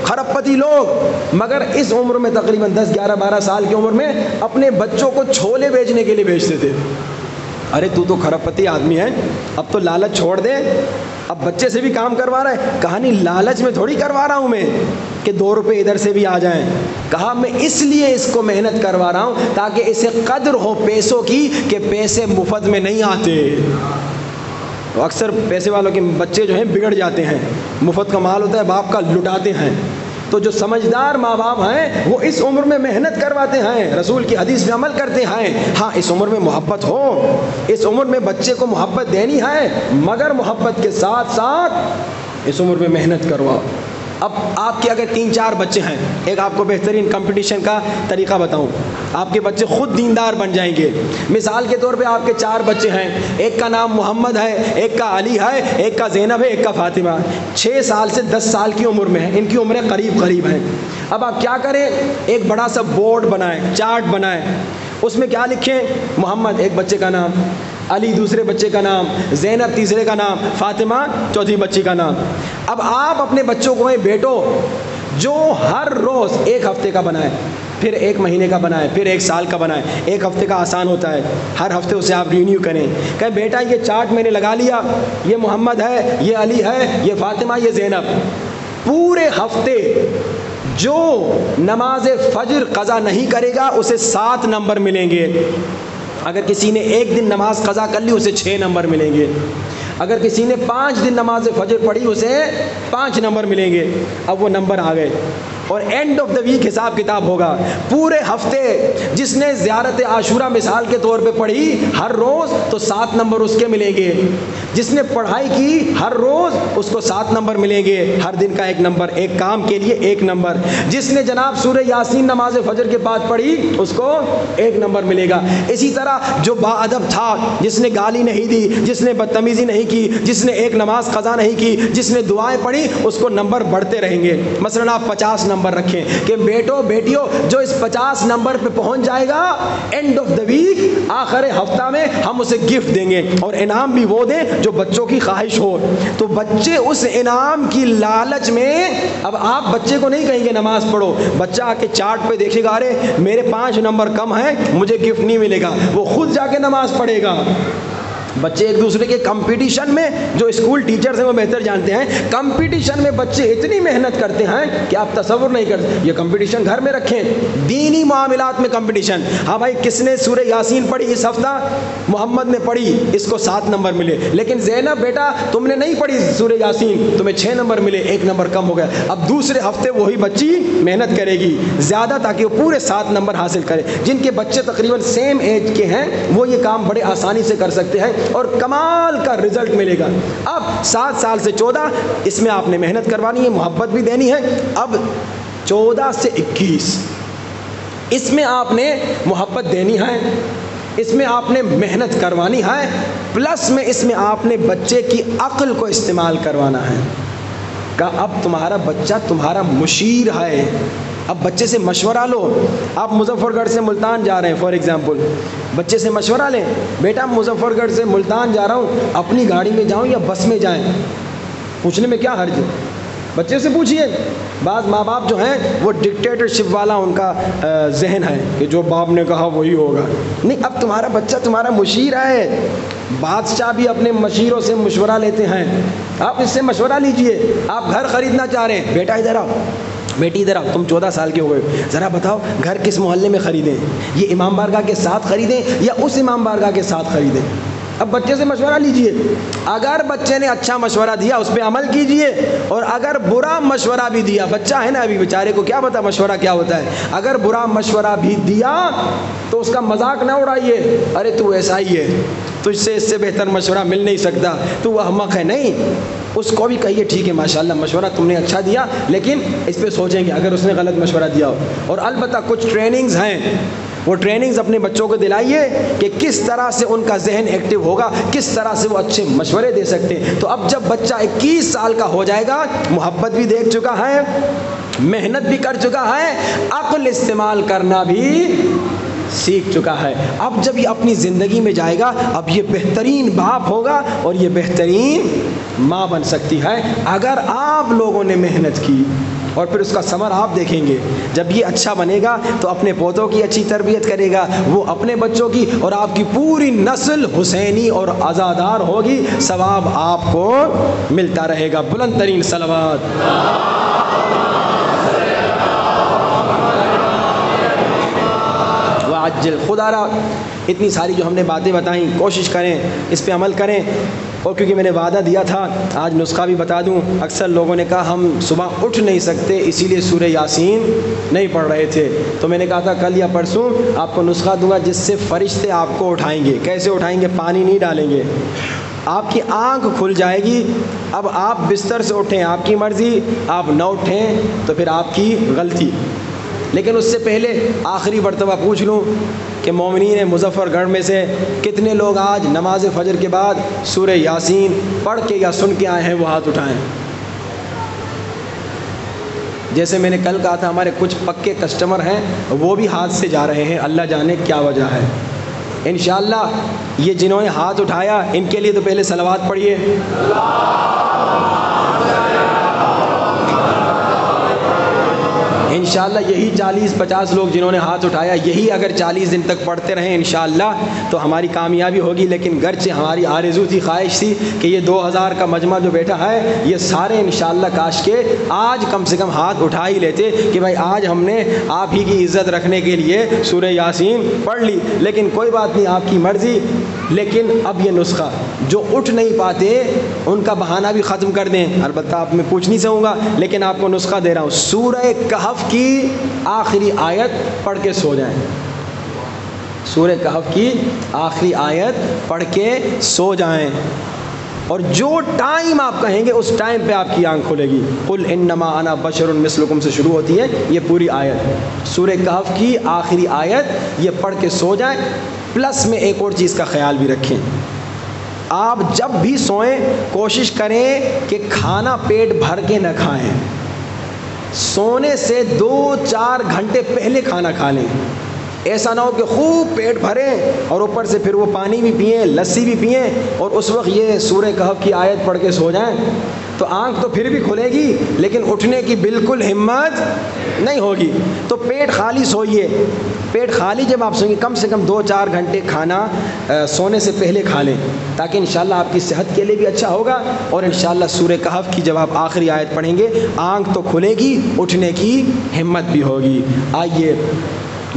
خرب پتی لوگ، مگر اس عمر میں تقریباً 10 11 12 سال کی عمر میں اپنے بچوں کو چھولے بیچنے کے لیے بیچتے تھے. ارے تو خرب پتی آدمی ہے، اب تو لالچ چھوڑ دے. اب بچے سے بھی کام کروا رہا ہے. کہانی لالچ میں تھوڑی کروا رہا ہوں میں کہ 2 روپے ادھر سے بھی آ جائیں. کہا میں اس لیے اس کو محنت کروا رہا ہوں تاکہ اسے قدر ہو پیسوں کی کہ پیسے مفت میں نہیں آتے. اکثر پیسے والوں کے بچے جو ہیں بگڑ جاتے ہیں، مفت کا مال ہوتا ہے باپ کا لٹاتے ہیں. تو جو سمجھدار ماں باپ ہیں وہ اس عمر میں محنت کرواتے ہیں، رسول کی حدیث میں عمل کرتے ہیں. ہاں اس عمر میں محبت ہو، اس عمر میں بچے کو محبت دینی ہے، مگر محبت کے ساتھ ساتھ اس عمر میں محنت کرواؤ. اب آپ کے اگر 3-4 بچے ہیں، ایک آپ کو بہترین کمپٹیشن کا طریقہ بتاؤں، آپ کے بچے خود دیندار بن جائیں گے. مثال کے طور پہ آپ کے 4 بچے ہیں، ایک کا نام محمد ہے، ایک کا علی ہے، ایک کا زینب ہے، ایک کا فاطمہ. 6 سال سے 10 سال کی عمر میں ہیں، ان کی عمریں قریب قریب ہیں. اب آپ کیا کریں، ایک بڑا سا بورڈ بنائیں، چارٹ بنائیں، اس میں کیا لکھیں؟ محمد ایک بچے کا نام، علی دوسرے بچے کا نام، زینب تیسرے کا نام، فاطمہ چوتھی بچی کا نام. اب آپ اپنے بچوں کو بیٹو جو ہر روز 1 ہفتے کا بنائے، پھر 1 مہینے کا بنائے، پھر 1 سال کا بنائے. 1 ہفتے کا آسان ہوتا ہے، ہر ہفتے اسے آپ رینیو کریں. کہ بیٹا یہ چارٹ میں نے لگا لیا، یہ محمد ہے، یہ علی ہے، یہ فاطمہ، یہ زینب. پورے ہفتے جو نماز فجر قضا نہیں کرے گا اسے 7 نمبر ملیں گے. اگر کسی نے 1 دن نماز قضا کر لی اسے 6 نمبر ملیں گے. اگر کسی نے 5 دن نماز فجر پڑھی اسے 5 نمبر ملیں گے. اب وہ نمبر آ گئے اور اینڈ آف دا ویک حساب کتاب ہوگا. پورے ہفتے جس نے زیارت عاشورہ مثال کے طور پہ پڑھی ہر روز تو 7 نمبر اس کے ملیں گے. جس نے پڑھائی کی ہر روز اس کو 7 نمبر ملیں گے، ہر دن کا 1 نمبر، ایک کام کے لیے 1 نمبر. جس نے جناب سورہ یاسین نماز فجر کے بعد پڑھی اس کو 1 نمبر ملے گا. اسی طرح جو با ادب تھا، جس نے گالی نہیں دی، جس نے بدتمیزی نہیں کی، جس نے 1 نماز قضا نہیں کی، جس نے دعائیں پڑھی، اس کو نمبر بڑھتے رہیں گے. مثلا آپ 50 نمبر رکھیں کہ بیٹو بیٹیوں جو اس 50 نمبر پہ پہنچ جائے گا اینڈ آف دا ویک آخر ہفتہ میں ہم اسے گفٹ دیں گے، اور انعام بھی وہ دیں جو بچوں کی خواہش ہو. تو بچے اس انعام کی لالچ میں، اب آپ بچے کو نہیں کہیں گے نماز پڑھو، بچہ آ کے چارٹ پہ دیکھے گا ارے میرے 5 نمبر کم ہیں مجھے گفٹ نہیں ملے گا، وہ خود جا کے نماز پڑھے گا. بچے ایک دوسرے کے کمپٹیشن میں، جو اسکول ٹیچرز ہیں وہ بہتر جانتے ہیں، کمپٹیشن میں بچے اتنی محنت کرتے ہیں کہ آپ تصور نہیں کرتے. یہ کمپٹیشن گھر میں رکھیں، دینی معاملات میں کمپٹیشن. ہاں بھائی، کس نے سورہ یاسین پڑھی اس ہفتہ؟ محمد نے پڑھی، اس کو 7 نمبر ملے. لیکن زینب بیٹا تم نے نہیں پڑھی سورہ یاسین، تمہیں 6 نمبر ملے، 1 نمبر کم ہو گیا. اب دوسرے ہفتے وہی بچی محنت کرے گی زیادہ تاکہ وہ پورے 7 نمبر حاصل کرے. جن کے بچے تقریباً سیم ایج کے ہیں وہ یہ کام بڑے آسانی سے کر سکتے ہیں اور کمال کا رزلٹ ملے گا. اب 7 سال سے 14 اس میں آپ نے محنت کروانی ہے، محبت بھی دینی ہے. اب 14 سے 21 اس میں آپ نے محبت دینی ہے، اس میں آپ نے محنت کروانی ہے، پلس میں اس میں آپ نے بچے کی عقل کو استعمال کروانا ہے. کہ اب تمہارا بچہ تمہارا مشیر ہے، اب بچے سے مشورہ لو. آپ مظفر گڑھ سے ملتان جا رہے ہیں فار ایگزامپل، بچے سے مشورہ لیں، بیٹا مظفر گڑھ سے ملتان جا رہا ہوں، اپنی گاڑی میں جاؤں یا بس میں جائیں؟ پوچھنے میں کیا حرج ہے؟ بچے سے پوچھیے. بعض ماں باپ جو ہیں وہ ڈکٹیٹرشپ والا ان کا ذہن ہے کہ جو باپ نے کہا وہی ہوگا. نہیں، اب تمہارا بچہ تمہارا مشیر ہے. بادشاہ بھی اپنے مشیروں سے مشورہ لیتے ہیں، آپ اس سے مشورہ لیجئے. آپ گھر خریدنا چاہ رہے ہیں، بیٹا ادھر آؤ، بیٹی ادھر آؤ، تم 14 سال کے ہو گئے، ذرا بتاؤ گھر کس محلے میں خریدیں؟ یہ امام بارگاہ کے ساتھ خریدیں یا اس امام بارگاہ کے ساتھ خریدیں؟ اب بچے سے مشورہ لیجئے. اگر بچے نے اچھا مشورہ دیا اس پہ عمل کیجئے، اور اگر برا مشورہ بھی دیا، بچہ ہے نا ابھی بیچارے کو کیا پتا مشورہ کیا ہوتا ہے، اگر برا مشورہ بھی دیا تو اس کا مذاق نہ اڑائیے. ارے تو ایسا ہی ہے، تجھ سے اس سے بہتر مشورہ مل نہیں سکتا، تو وہ احمق ہے. نہیں، اس کو بھی کہیے ٹھیک ہے ماشاءاللہ مشورہ تم نے اچھا دیا، لیکن اس پہ سوچیں گے اگر اس نے غلط مشورہ دیا ہو. اور البتہ کچھ ٹریننگز ہیں، وہ ٹریننگز اپنے بچوں کو دلائیے کہ کس طرح سے ان کا ذہن ایکٹیو ہوگا، کس طرح سے وہ اچھے مشورے دے سکتے ہیں. تو اب جب بچہ 21 سال کا ہو جائے گا، محبت بھی دیکھ چکا ہے، محنت بھی کر چکا ہے، عقل استعمال کرنا بھی سیکھ چکا ہے. اب جب یہ اپنی زندگی میں جائے گا، اب یہ بہترین باپ ہوگا اور یہ بہترین ماں بن سکتی ہے اگر آپ لوگوں نے محنت کی. اور پھر اس کا ثمر آپ دیکھیں گے. جب یہ اچھا بنے گا تو اپنے پوتوں کی اچھی تربیت کرے گا، وہ اپنے بچوں کی، اور آپ کی پوری نسل حسینی اور عزادار ہوگی. ثواب آپ کو ملتا رہے گا. بلند ترین صلوات. وعجل. خدا را اتنی ساری جو ہم نے باتیں بتائیں، کوشش کریں اس پہ عمل کریں. اور کیونکہ میں نے وعدہ دیا تھا آج نسخہ بھی بتا دوں. اکثر لوگوں نے کہا ہم صبح اٹھ نہیں سکتے اسی لیے سورہ یاسین نہیں پڑھ رہے تھے، تو میں نے کہا تھا کل یا پرسوں آپ کو نسخہ دوں گا جس سے فرشتے آپ کو اٹھائیں گے. کیسے اٹھائیں گے؟ پانی نہیں ڈالیں گے، آپ کی آنکھ کھل جائے گی. اب آپ بستر سے اٹھیں آپ کی مرضی، آپ نہ اٹھیں تو پھر آپ کی غلطی. لیکن اس سے پہلے آخری مرتبہ پوچھ لوں کہ مومنین مظفر گڑھ میں سے کتنے لوگ آج نماز فجر کے بعد سورہ یاسین پڑھ کے یا سن کے آئے ہیں؟ وہ ہاتھ اٹھائیں. جیسے میں نے کل کہا تھا ہمارے کچھ پکے کسٹمر ہیں وہ بھی ہاتھ سے جا رہے ہیں، اللہ جانے کیا وجہ ہے. انشاءاللہ یہ جنہوں نے ہاتھ اٹھایا ان کے لیے تو پہلے صلوات پڑھیے. انشاءاللہ یہی 40-50 لوگ جنہوں نے ہاتھ اٹھایا، یہی اگر 40 دن تک پڑھتے رہیں انشاءاللہ تو ہماری کامیابی ہوگی. لیکن گرچہ ہماری آرزو تھی، خواہش تھی کہ یہ 2000 کا مجمع جو بیٹھا ہے یہ سارے انشاءاللہ کاش کے آج کم سے کم ہاتھ اٹھا ہی لیتے کہ بھائی آج ہم نے آپ ہی کی عزت رکھنے کے لیے سورہ یاسین پڑھ لی. لیکن کوئی بات نہیں، آپ کی مرضی. لیکن اب یہ نسخہ جو اٹھ نہیں پاتے ان کا بہانہ بھی ختم کر دیں. البتہ آپ میں پوچھ نہیں سکوں گا لیکن آپ کو نسخہ دے رہا ہوں. سورہ کہف کی آخری آیت پڑھ کے سو جائیں. سورہ کہف کی آخری آیت پڑھ کے سو جائیں، اور جو ٹائم آپ کہیں گے اس ٹائم پہ آپ کی آنکھ کھلے گی. قل انما انا بشر مثلکم سے شروع ہوتی ہے یہ پوری آیت. سورہ کہف کی آخری آیت یہ پڑھ کے سو جائیں. پلس میں ایک اور چیز کا خیال بھی رکھیں، آپ جب بھی سوئیں کوشش کریں کہ کھانا پیٹ بھر کے نہ کھائیں. سونے سے 2-4 گھنٹے پہلے کھانا کھا لیں. ایسا نہ ہو کہ خوب پیٹ بھریں اور اوپر سے پھر وہ پانی بھی پئیں، لسی بھی پئیں، اور اس وقت یہ سورہ کہف کی آیت پڑھ کے سو جائیں، تو آنکھ تو پھر بھی کھلے گی لیکن اٹھنے کی بالکل ہمت نہیں ہوگی۔ تو پیٹ خالی سوئیے، پیٹ خالی جب آپ سوئیں گے کم سے کم 2-4 گھنٹے کھانا سونے سے پہلے کھا لیں، تاکہ انشاءاللہ آپ کی صحت کے لیے بھی اچھا ہوگا، اور انشاءاللہ سورہ کہف کی جب آپ آخری آیت پڑھیں گے آنکھ تو کھلے گی، اٹھنے کی ہمت بھی ہوگی۔ آئیے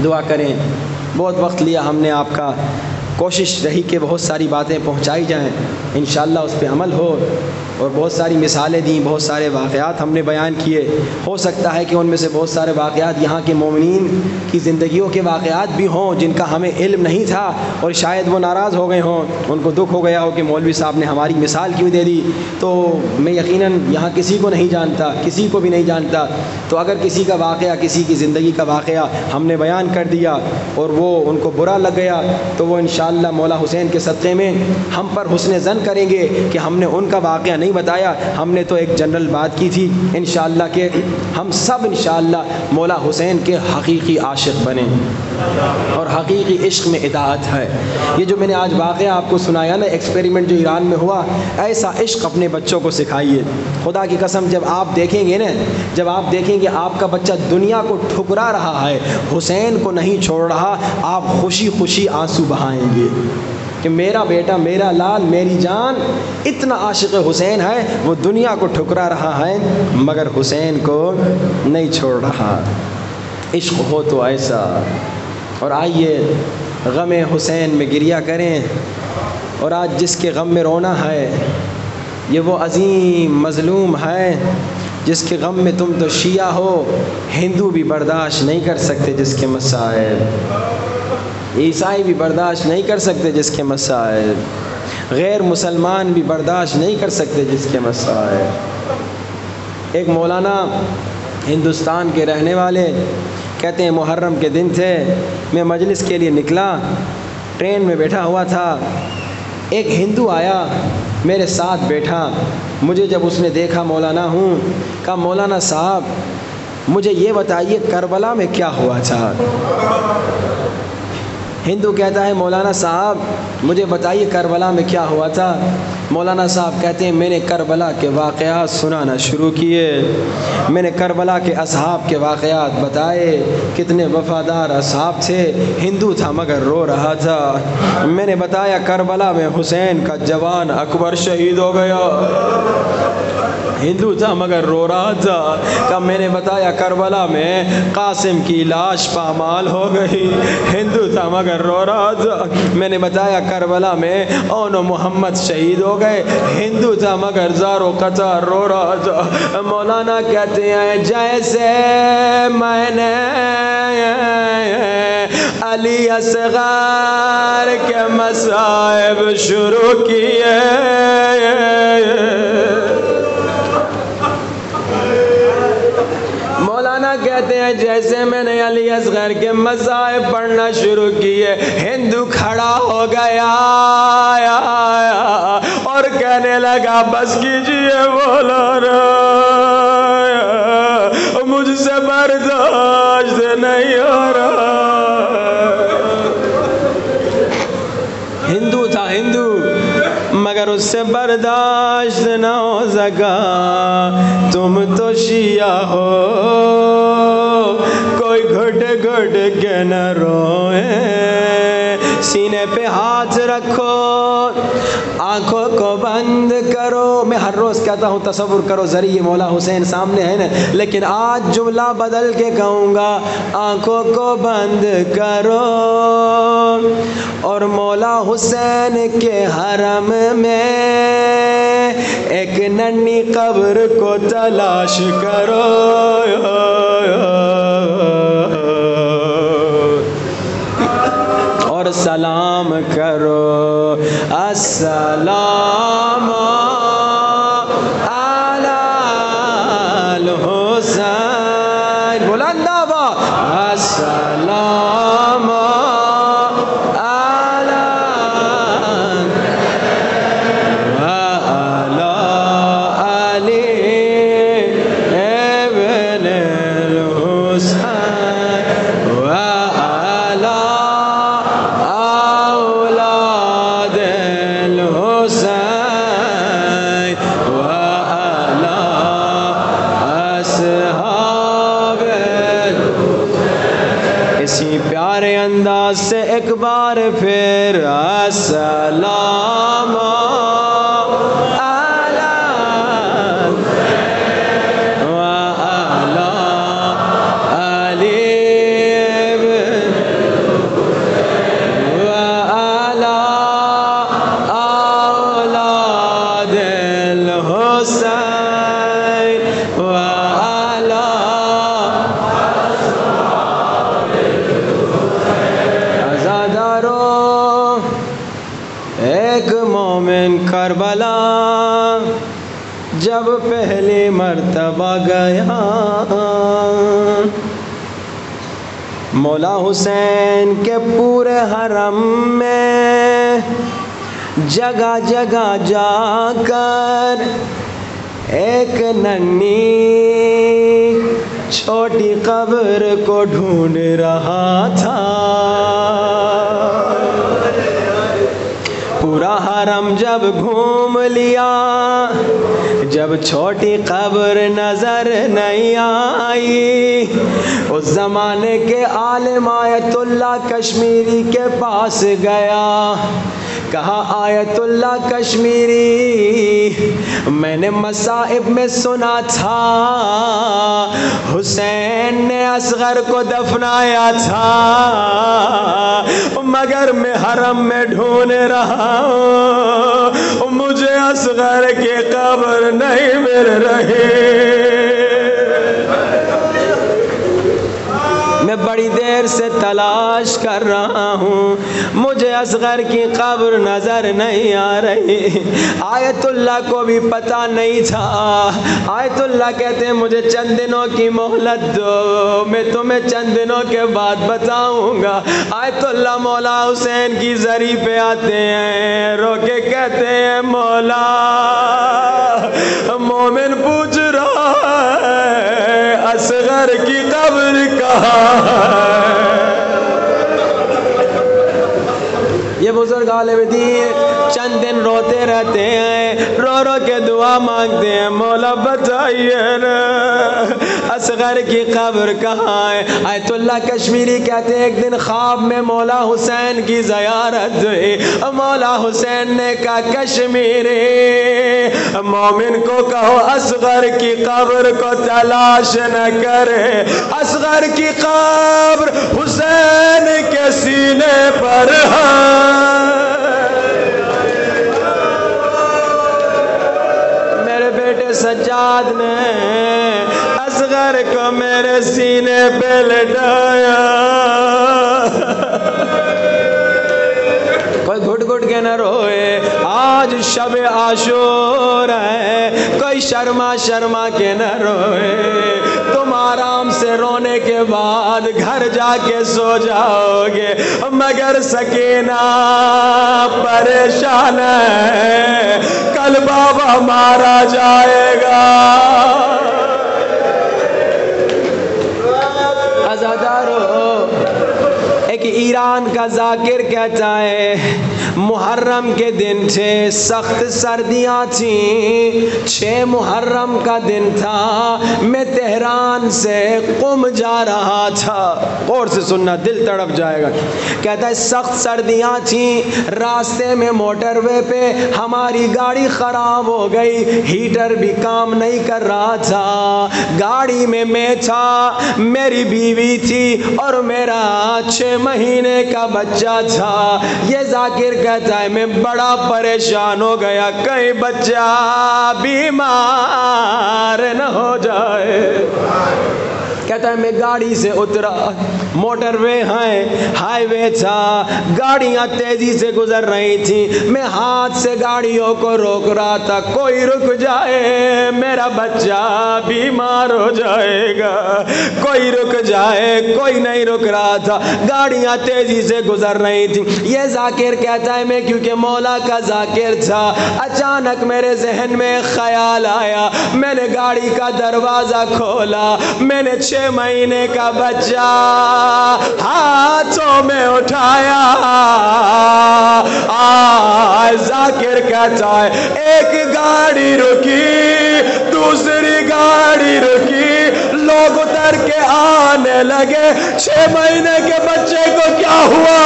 دعا کریں۔ بہت وقت لیا ہم نے آپ کا، کوشش رہی کہ بہت ساری باتیں پہنچائی جائیں، انشاءاللہ اس پہ عمل ہو، اور بہت ساری مثالیں دیں، بہت سارے واقعات ہم نے بیان کیے۔ ہو سکتا ہے کہ ان میں سے بہت سارے واقعات یہاں کے مومنین کی زندگیوں کے واقعات بھی ہوں جن کا ہمیں علم نہیں تھا، اور شاید وہ ناراض ہو گئے ہوں، ان کو دکھ ہو گیا ہو کہ مولوی صاحب نے ہماری مثال کیوں دے دی۔ تو میں یقیناً یہاں کسی کو نہیں جانتا، کسی کو بھی نہیں جانتا، تو اگر کسی کا واقعہ، کسی کی زندگی کا واقعہ ہم نے بیان کر دیا اور وہ ان کو برا لگ گیا، تو وہ انشاءاللہ مولا حسین کے صدقے میں ہم پر حسن ظن کریں گے کہ ہم نے ان کا واقعہ نہیں بتایا، ہم نے تو ایک جنرل بات کی تھی۔ انشاءاللہ کہ ہم سب انشاءاللہ مولا حسین کے حقیقی عاشق بنیں، اور حقیقی عشق میں اطاعت ہے۔ یہ جو میں نے آج واقعہ آپ کو سنایا نا، ایکسپیریمنٹ جو ایران میں ہوا، ایسا عشق اپنے بچوں کو سکھائیے۔ خدا کی قسم جب آپ دیکھیں گے نا، جب آپ دیکھیں گے آپ کا بچہ دنیا کو ٹھکرا رہا ہے، حسین کو نہیں چھوڑ رہا، آپ خوشی خوشی آنسو بہائیں گے کہ میرا بیٹا، میرا لال، میری جان اتنا عاشق حسین ہے، وہ دنیا کو ٹھکرا رہا ہے مگر حسین کو نہیں چھوڑ رہا۔ عشق ہو تو ایسا۔ اور آئیے غم حسین میں گریہ کریں، اور آج جس کے غم میں رونا ہے یہ وہ عظیم مظلوم ہے جس کے غم میں تم تو شیعہ ہو، ہندو بھی برداشت نہیں کر سکتے جس کے مصائب، عیسائی بھی برداشت نہیں کر سکتے جس کے مصائب، غیر مسلمان بھی برداشت نہیں کر سکتے جس کے مصائب۔ ایک مولانا ہندوستان کے رہنے والے کہتے ہیں محرم کے دن تھے، میں مجلس کے لیے نکلا، ٹرین میں بیٹھا ہوا تھا، ایک ہندو آیا میرے ساتھ بیٹھا، مجھے جب اس نے دیکھا مولانا ہوں، کہا مولانا صاحب مجھے یہ بتائیے کربلا میں کیا ہوا تھا؟ ہندو کہتا ہے مولانا صاحب مجھے بتائیے کربلا میں کیا ہوا تھا؟ مولانا صاحب کہتے ہیں میں نے کربلا کے واقعات سنانا شروع کیے، میں نے کربلا کے اصحاب کے واقعات بتائے، کتنے وفادار اصحاب تھے، ہندو تھا مگر رو رہا تھا۔ میں نے بتایا کربلا میں حسین کا جوان اکبر شہید ہو گیا، ہندو تھا مگر رو رہا تھا۔ کہ میں نے بتایا کربلا میں قاسم کی لاش پامال ہو گئی، ہندو تھا مگر رو رہا تھا۔ میں نے بتایا کربلا میں اون و محمد شہید ہو گئے، ہندو تھا مگر زار و قطار رو رہا تھا۔ مولانا کہتے ہیں جیسے میں نے علی اصغر کے مصائب شروع کیے، مولانا کہتے ہیں جیسے میں نے علی اصغر کے مصائب پڑھنا شروع کیے، ہندو کھڑا ہو گیا اور کہنے لگا بس کیجئے مولانا، مجھ سے برداشت نہیں ہو رہا۔ ہندو تھا ہندو مگر اس سے برداشت نہ ہو سکا، تم تو شیعہ ہو کوئی گھٹ گھٹ کے نہ روئے، سینے پہ ہاتھ رکھو، آنکھوں کو بند کرو۔ میں ہر روز کہتا ہوں تصور کرو ذریعہ مولا حسین سامنے ہے نا، لیکن آج جملہ بدل کے کہوں گا آنکھوں کو بند کرو، اور مولا حسین کے حرم میں ایک ننھی قبر کو تلاش کرو، اور سلام کرو، السلام علی الحسین، بلند آواز، السلام لا اور پھر السلام کربلا جب پہلی مرتبہ گیا، مولا حسین کے پورے حرم میں جگہ جگہ جا کر ایک ننھی چھوٹی قبر کو ڈھونڈ رہا تھا۔ پورا حرم جب گھوم لیا، جب چھوٹی قبر نظر نہیں آئی، اس زمانے کے عالم آیت اللہ کشمیری کے پاس گیا، کہا آیت اللہ کشمیری، میں نے مصائب میں سنا تھا حسین نے اصغر کو دفنایا تھا، مگر میں حرم میں ڈھونڈ رہا ہوں، مجھے اصغر کی قبر نہیں مل رہی، میں بڑی دیر سے تلاش کر رہا ہوں، مجھے اصغر کی قبر نظر نہیں آ رہی۔ آیت اللہ کو بھی پتہ نہیں تھا۔ آیت اللہ کہتے ہیں مجھے چند دنوں کی مہلت دو، میں تمہیں چند دنوں کے بعد بتاؤں گا۔ آیت اللہ مولا حسین کی زری پہ آتے ہیں، رو کے کہتے ہیں مولا، مومن پوچھ رہا ہے اصغر کی قبر کہاں ہے؟ یہ بزرگ عالم دین چند دن روتے رہتے ہیں، رو رو کے دعا مانگتے ہیں، مولا بتائیے نا اصغر کی قبر کہاں ہے؟ آیت اللہ کشمیری کہتے ہیں ایک دن خواب میں مولا حسین کی زیارت ہوئی، مولا حسین نے کہا کشمیری مومن کو کہو اصغر کی قبر کو تلاش نہ کرے، اصغر کی قبر حسین کے سینے پر ہے۔ سجاد نے اصغر کو میرے سینے پہ لٹایا، کوئی گھٹ گھٹ کے نہ روئے، آج شب عاشور ہے، کوئی شرما شرما کے نہ روئے، تم آرام سے رونے کے بعد گھر جا کے سو جاؤ گے، مگر سکینہ پریشان ہے، کل بابا مارا جائے گا۔ عزادارو، ایک ایران کا ذاکر کہتا ہے محرم کے دن تھے، سخت سردیاں تھیں، 6 محرم کا دن تھا، میں تہران سے قم جا رہا تھا، غور سے سننا دل تڑپ جائے گا، کہتا ہے سخت سردیاں تھیں، راستے میں موٹر وے پہ ہماری گاڑی خراب ہو گئی، ہیٹر بھی کام نہیں کر رہا تھا، گاڑی میں تھا، میری بیوی تھی اور میرا 6 مہینے کا بچہ تھا۔ یہ ذاکر کہتا ہے میں بڑا پریشان ہو گیا کہیں بچہ بیمار نہ ہو جائے، کہتا ہے میں گاڑی سے اترا، موٹر وے ہائی وے تھا، گاڑیاں تیزی سے گزر رہی تھیں، میں ہاتھ سے گاڑیوں کو روک رہا تھا، کوئی رک جائے میرا بچہ بیمار ہو جائے گا، کوئی رک جائے، کوئی نہیں رک رہا تھا، گاڑیاں تیزی سے گزر رہی تھیں۔ یہ ذاکر کہتا ہے میں کیونکہ مولا کا ذاکر تھا، اچانک میرے ذہن میں خیال آیا، میں نے گاڑی کا دروازہ کھولا، میں نے 6 مہینے کا بچہ ہاتھوں میں اٹھایا، ذاکر کہتا ہے ایک گاڑی رکی، دوسری گاڑی رکی، لوگ اتر کے آنے لگے، 6 مہینے کے بچے کو کیا ہوا؟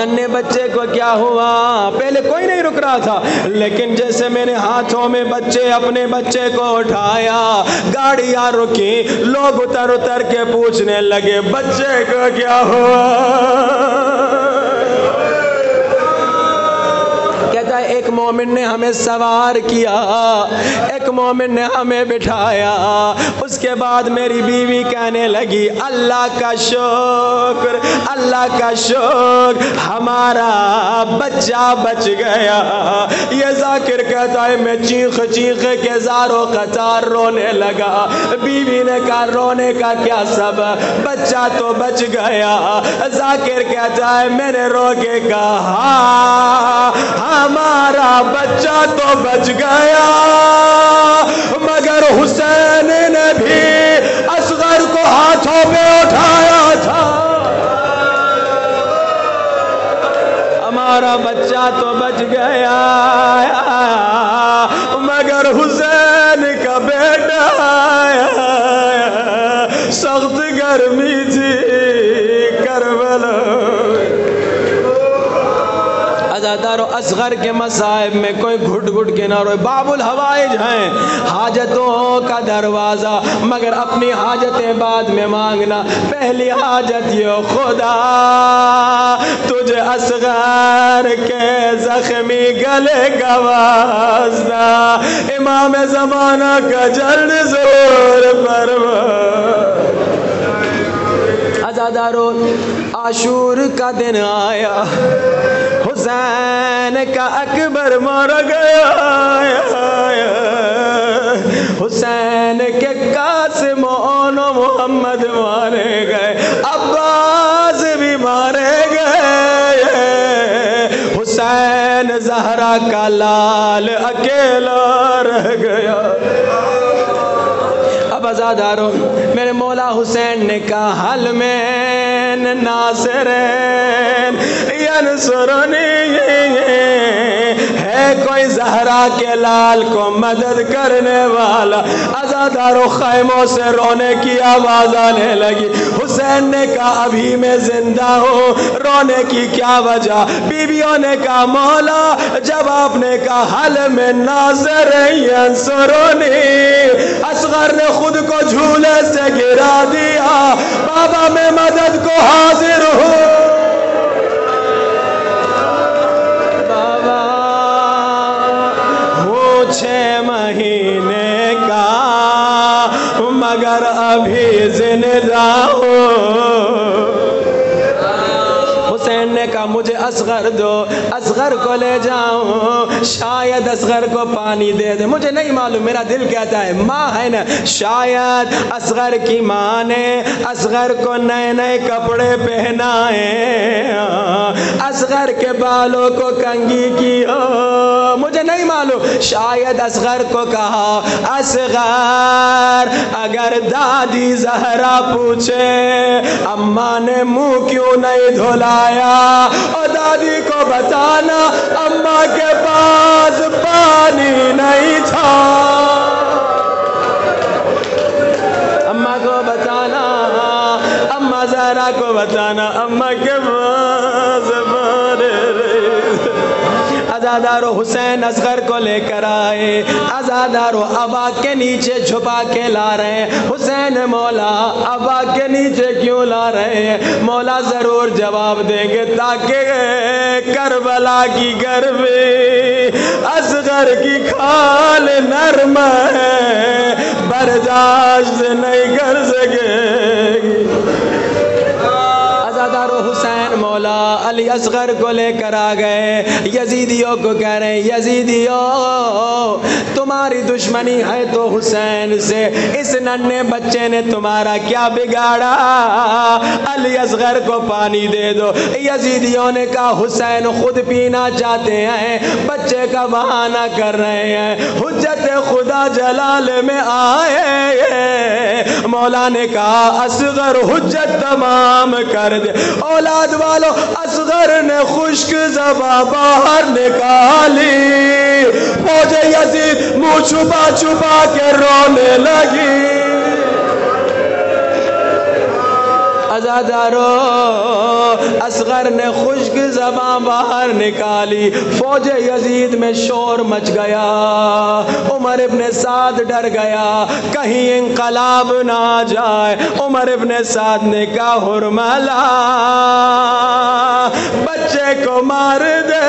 ننھے بچے کو کیا ہوا؟ پہلے کوئی نہیں رک رہا تھا، لیکن جیسے میں نے ہاتھوں میں اپنے بچے کو اٹھایا، گاڑیاں رکی، لوگ اتر کے پوچھنے لگے بچے کو کیا ہوا؟ کہتا ہے ایک مومن نے ہمیں سوار کیا، ایک مومن نے ہمیں بٹھایا، اس کے بعد میری بیوی کہنے لگی اللہ کا شکر، اللہ کا شکر، ہمارا بچہ بچ گیا۔ یہ ذاکر کہتا ہے میں چیخ کے زاروں قطار رونے لگا۔ بیوی نے کہا رونے کا کیا سبب؟ بچہ تو بچ گیا۔ ذاکر کہتا ہے میں نے رو کے کہا ہمارا بچہ تو بچ گیا، مگر حسین نے بھی اصغر کو ہاتھوں پہ اٹھایا تھا۔ ہمارا بچہ تو بچ گیا، مگر حسین کا بیٹا سخت گرمی تھی کربلا۔ عزادارو اصغر کے مصائب میں کوئی گھٹ کے نہ روئے، باب الحوائج ہیں، حاجتوں کا دروازہ، مگر اپنی حاجتیں بعد میں مانگنا، پہلی حاجت یہ خدا تجھے اصغر کے زخمی گلے کا واسطہ، امام زمانہ کا جلد زور فرما۔ عزادارو عاشور کا دن آیا، حسین کا اکبر مر گیا، حسین کے قاسم و محمد مارے گئے، عباس بھی مارے گئے، حسین زہرا کا لال اکیلا رہ گیا۔ اب عزادارو میرے مولا حسین نے کہا حل میں ناصرین ینصرنی، ہے کوئی زہرا کے لال کو مدد کرنے والا؟ عزادارو خیموں سے رونے کی آواز آنے لگی۔ حسین نے کہا ابھی میں زندہ ہوں، رونے کی کیا وجہ؟ بیویوں نے کہا مولا جب آپ نے کہا حل میں ناصرین ینصرنی، اصغر نے خود کو جھولے سے گرا دیا، بابا میں مدد کو حاضر ہوں۔ بابا ہوں 6 مہینے کا مگر ابھی زندہ ہوں۔ حسین نے کہا مجھے اصغر دو، اصغر کو لے جاؤں، شاید اصغر کو پانی دے دے، مجھے نہیں معلوم، میرا دل کہتا ہے ماں ہے نا، شاید اصغر کی ماں نے اصغر کو نئے کپڑے پہنائے، اصغر کے بالوں کو کنگھی کی ہو، مجھے نہیں معلوم، شاید اصغر کو کہا اصغر اگر دادی زہرا پوچھے اماں نے منہ کیوں نہیں دھلایا، اور دادی کو بتانا اماں کے پاس پانی نہیں تھا، اماں کو بتانا، اماں زہرا کو بتانا اماں کے پاس پانی نہیں تھا۔ عزادارو حسین اصغر کو لے کر آئے، عزادارو ابا کے نیچے چھپا کے لا رہے ہیں، حسین مولا ابا کے نیچے کیوں لا رہے ہیں؟ مولا ضرور جواب دیں گے تاکہ کربلا کی گرمی اصغر کی کھال نرم ہے، برداشت نہیں کر سکے گی۔ عزادارو حسین مولا علی اصغر کو لے کر آ گئے، یزیدیوں کو کہہ رہے ہیں یزیدیوں تمہاری دشمنی ہے تو حسین سے، اس ننھے بچے نے تمہارا کیا بگاڑا، علی اصغر کو پانی دے دو۔ یزیدیوں نے کہا حسین خود پینا چاہتے ہیں، بچے کا بہانہ کر رہے ہیں، حجت خدا جلال میں آئے، مولا نے کہا اصغر حجت تمام کر دے، اولاد والو اصغر نے خشک زباں باہر نکالی، فوج یزید منہ چھپا کے رونے لگی، عزادارو اصغر نے خشک زبان باہر نکالی، فوج یزید میں شور مچ گیا، عمر ابن سعد ڈر گیا کہیں انقلاب نہ آ جائے۔ عمر ابن سعد نے کہا حرملہ بچے کو مار دے۔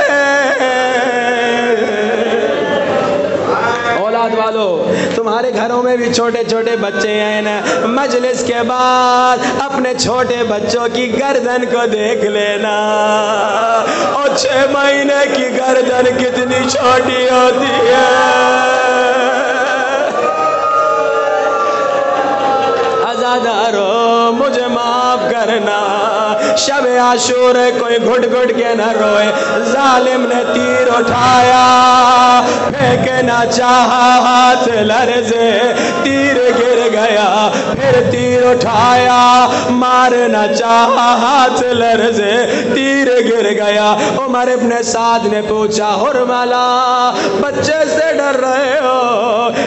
اولاد والو تمہارے گھروں میں بھی چھوٹے چھوٹے بچے ہیں نا، مجلس کے بعد اپنے چھوٹے بچوں کی گردن کو دیکھ لینا، اور 6 مہینے کی گردن کتنی چھوٹی ہوتی ہے۔ عزادارو مجھے معاف کرنا، شب عاشورہ کوئی گھٹ گھٹ کے نہ روئے، ظالم نے تیر اٹھایا، پھینکنا چاہا ہاتھ لرزے، تیر گر گیا، پھر تیر اٹھایا، مارنا چاہا ہاتھ لرزے، تیر گر گیا۔ عمر ابن سعد نے پوچھا حرملہ بچے سے ڈر رہے ہو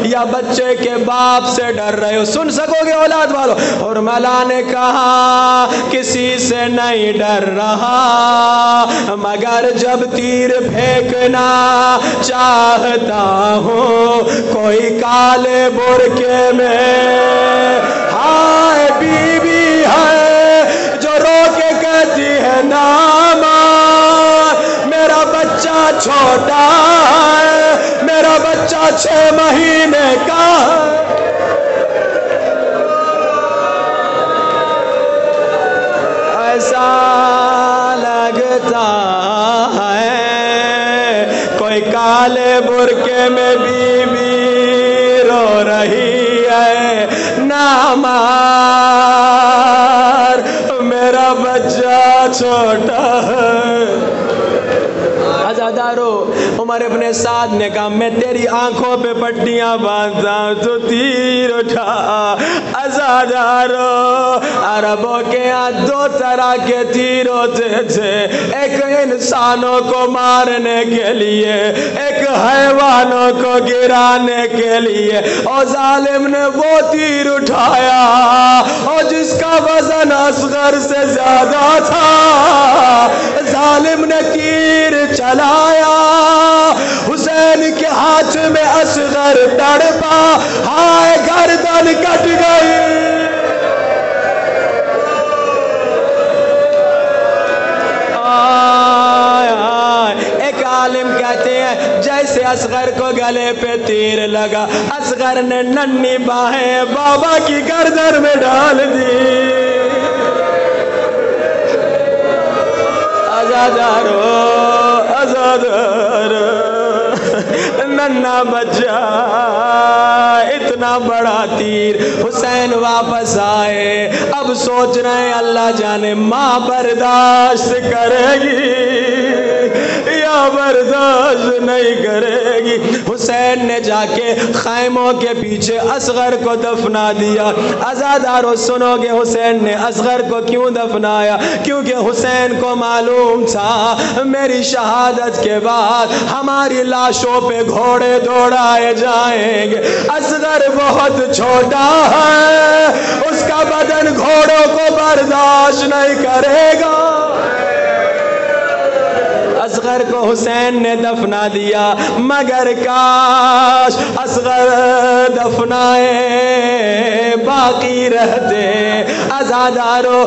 یا بچے کے باپ سے ڈر رہے ہو؟ سن سکو گے اولاد والو؟ حرملہ نے کہا کسی سے نہیں ڈر رہا، مگر جب تیر پھینکنا چاہتا ہوں کوئی کالے برقعے میں ہائے بی بی ہے جو رو کے کہتی ہے ناما میرا بچہ چھوٹا ہے، میرا بچہ 6 مہینے کا ہے۔ ایسا لگتا ہے کوئی کالے برقعے میں بی بی رو رہی ہے، نہ مار میرا بچہ چھوٹا ہے۔ عزادارو عمر ابن سعد نے کہا میں تیری آنکھوں پہ پٹیاں باندھتا ہوں تو تیر اٹھا۔ عزادارو عربوں کے یہاں 2 طرح کے تیر ہوتے تھے، ایک انسانوں کو مارنے کے لیے، ایک حیوانوں کو گرانے کے لیے، اور ظالم نے وہ تیر اٹھایا اور جس کا وزن اصغر سے زیادہ تھا، ظالم نے تیر چلایا، حسین کے ہاتھ میں اصغر تڑپا، ہائے گردن کٹ گئی۔ ایک عالم کہتے ہیں جیسے اصغر کو گلے پہ تیر لگا، اصغر نے ننھی باہیں بابا کی گردن میں ڈال دی۔ عزادارو عزادارو ننھا بچہ اتنا بڑا تیر، حسین واپس آئے، اب سوچ رہے ہیں اللہ جانے ماں برداشت کرے گی یا برداشت نہیں کرے گی۔ حسین نے جا کے خیموں کے پیچھے اصغر کو دفنا دیا۔ عزادارو سنو گے حسین نے اصغر کو کیوں دفنایا؟ کیونکہ حسین کو معلوم تھا میری شہادت کے بعد ہماری لاشوں پہ گھوڑے دوڑائے جائیں گے، اصغر بہت چھوٹا ہے، اس کا بدن گھوڑوں کو برداشت نہیں کرے گا۔ اصغر کو حسین نے دفنا دیا، مگر کاش اصغر دفنائے باقی رہتے۔ عزادارو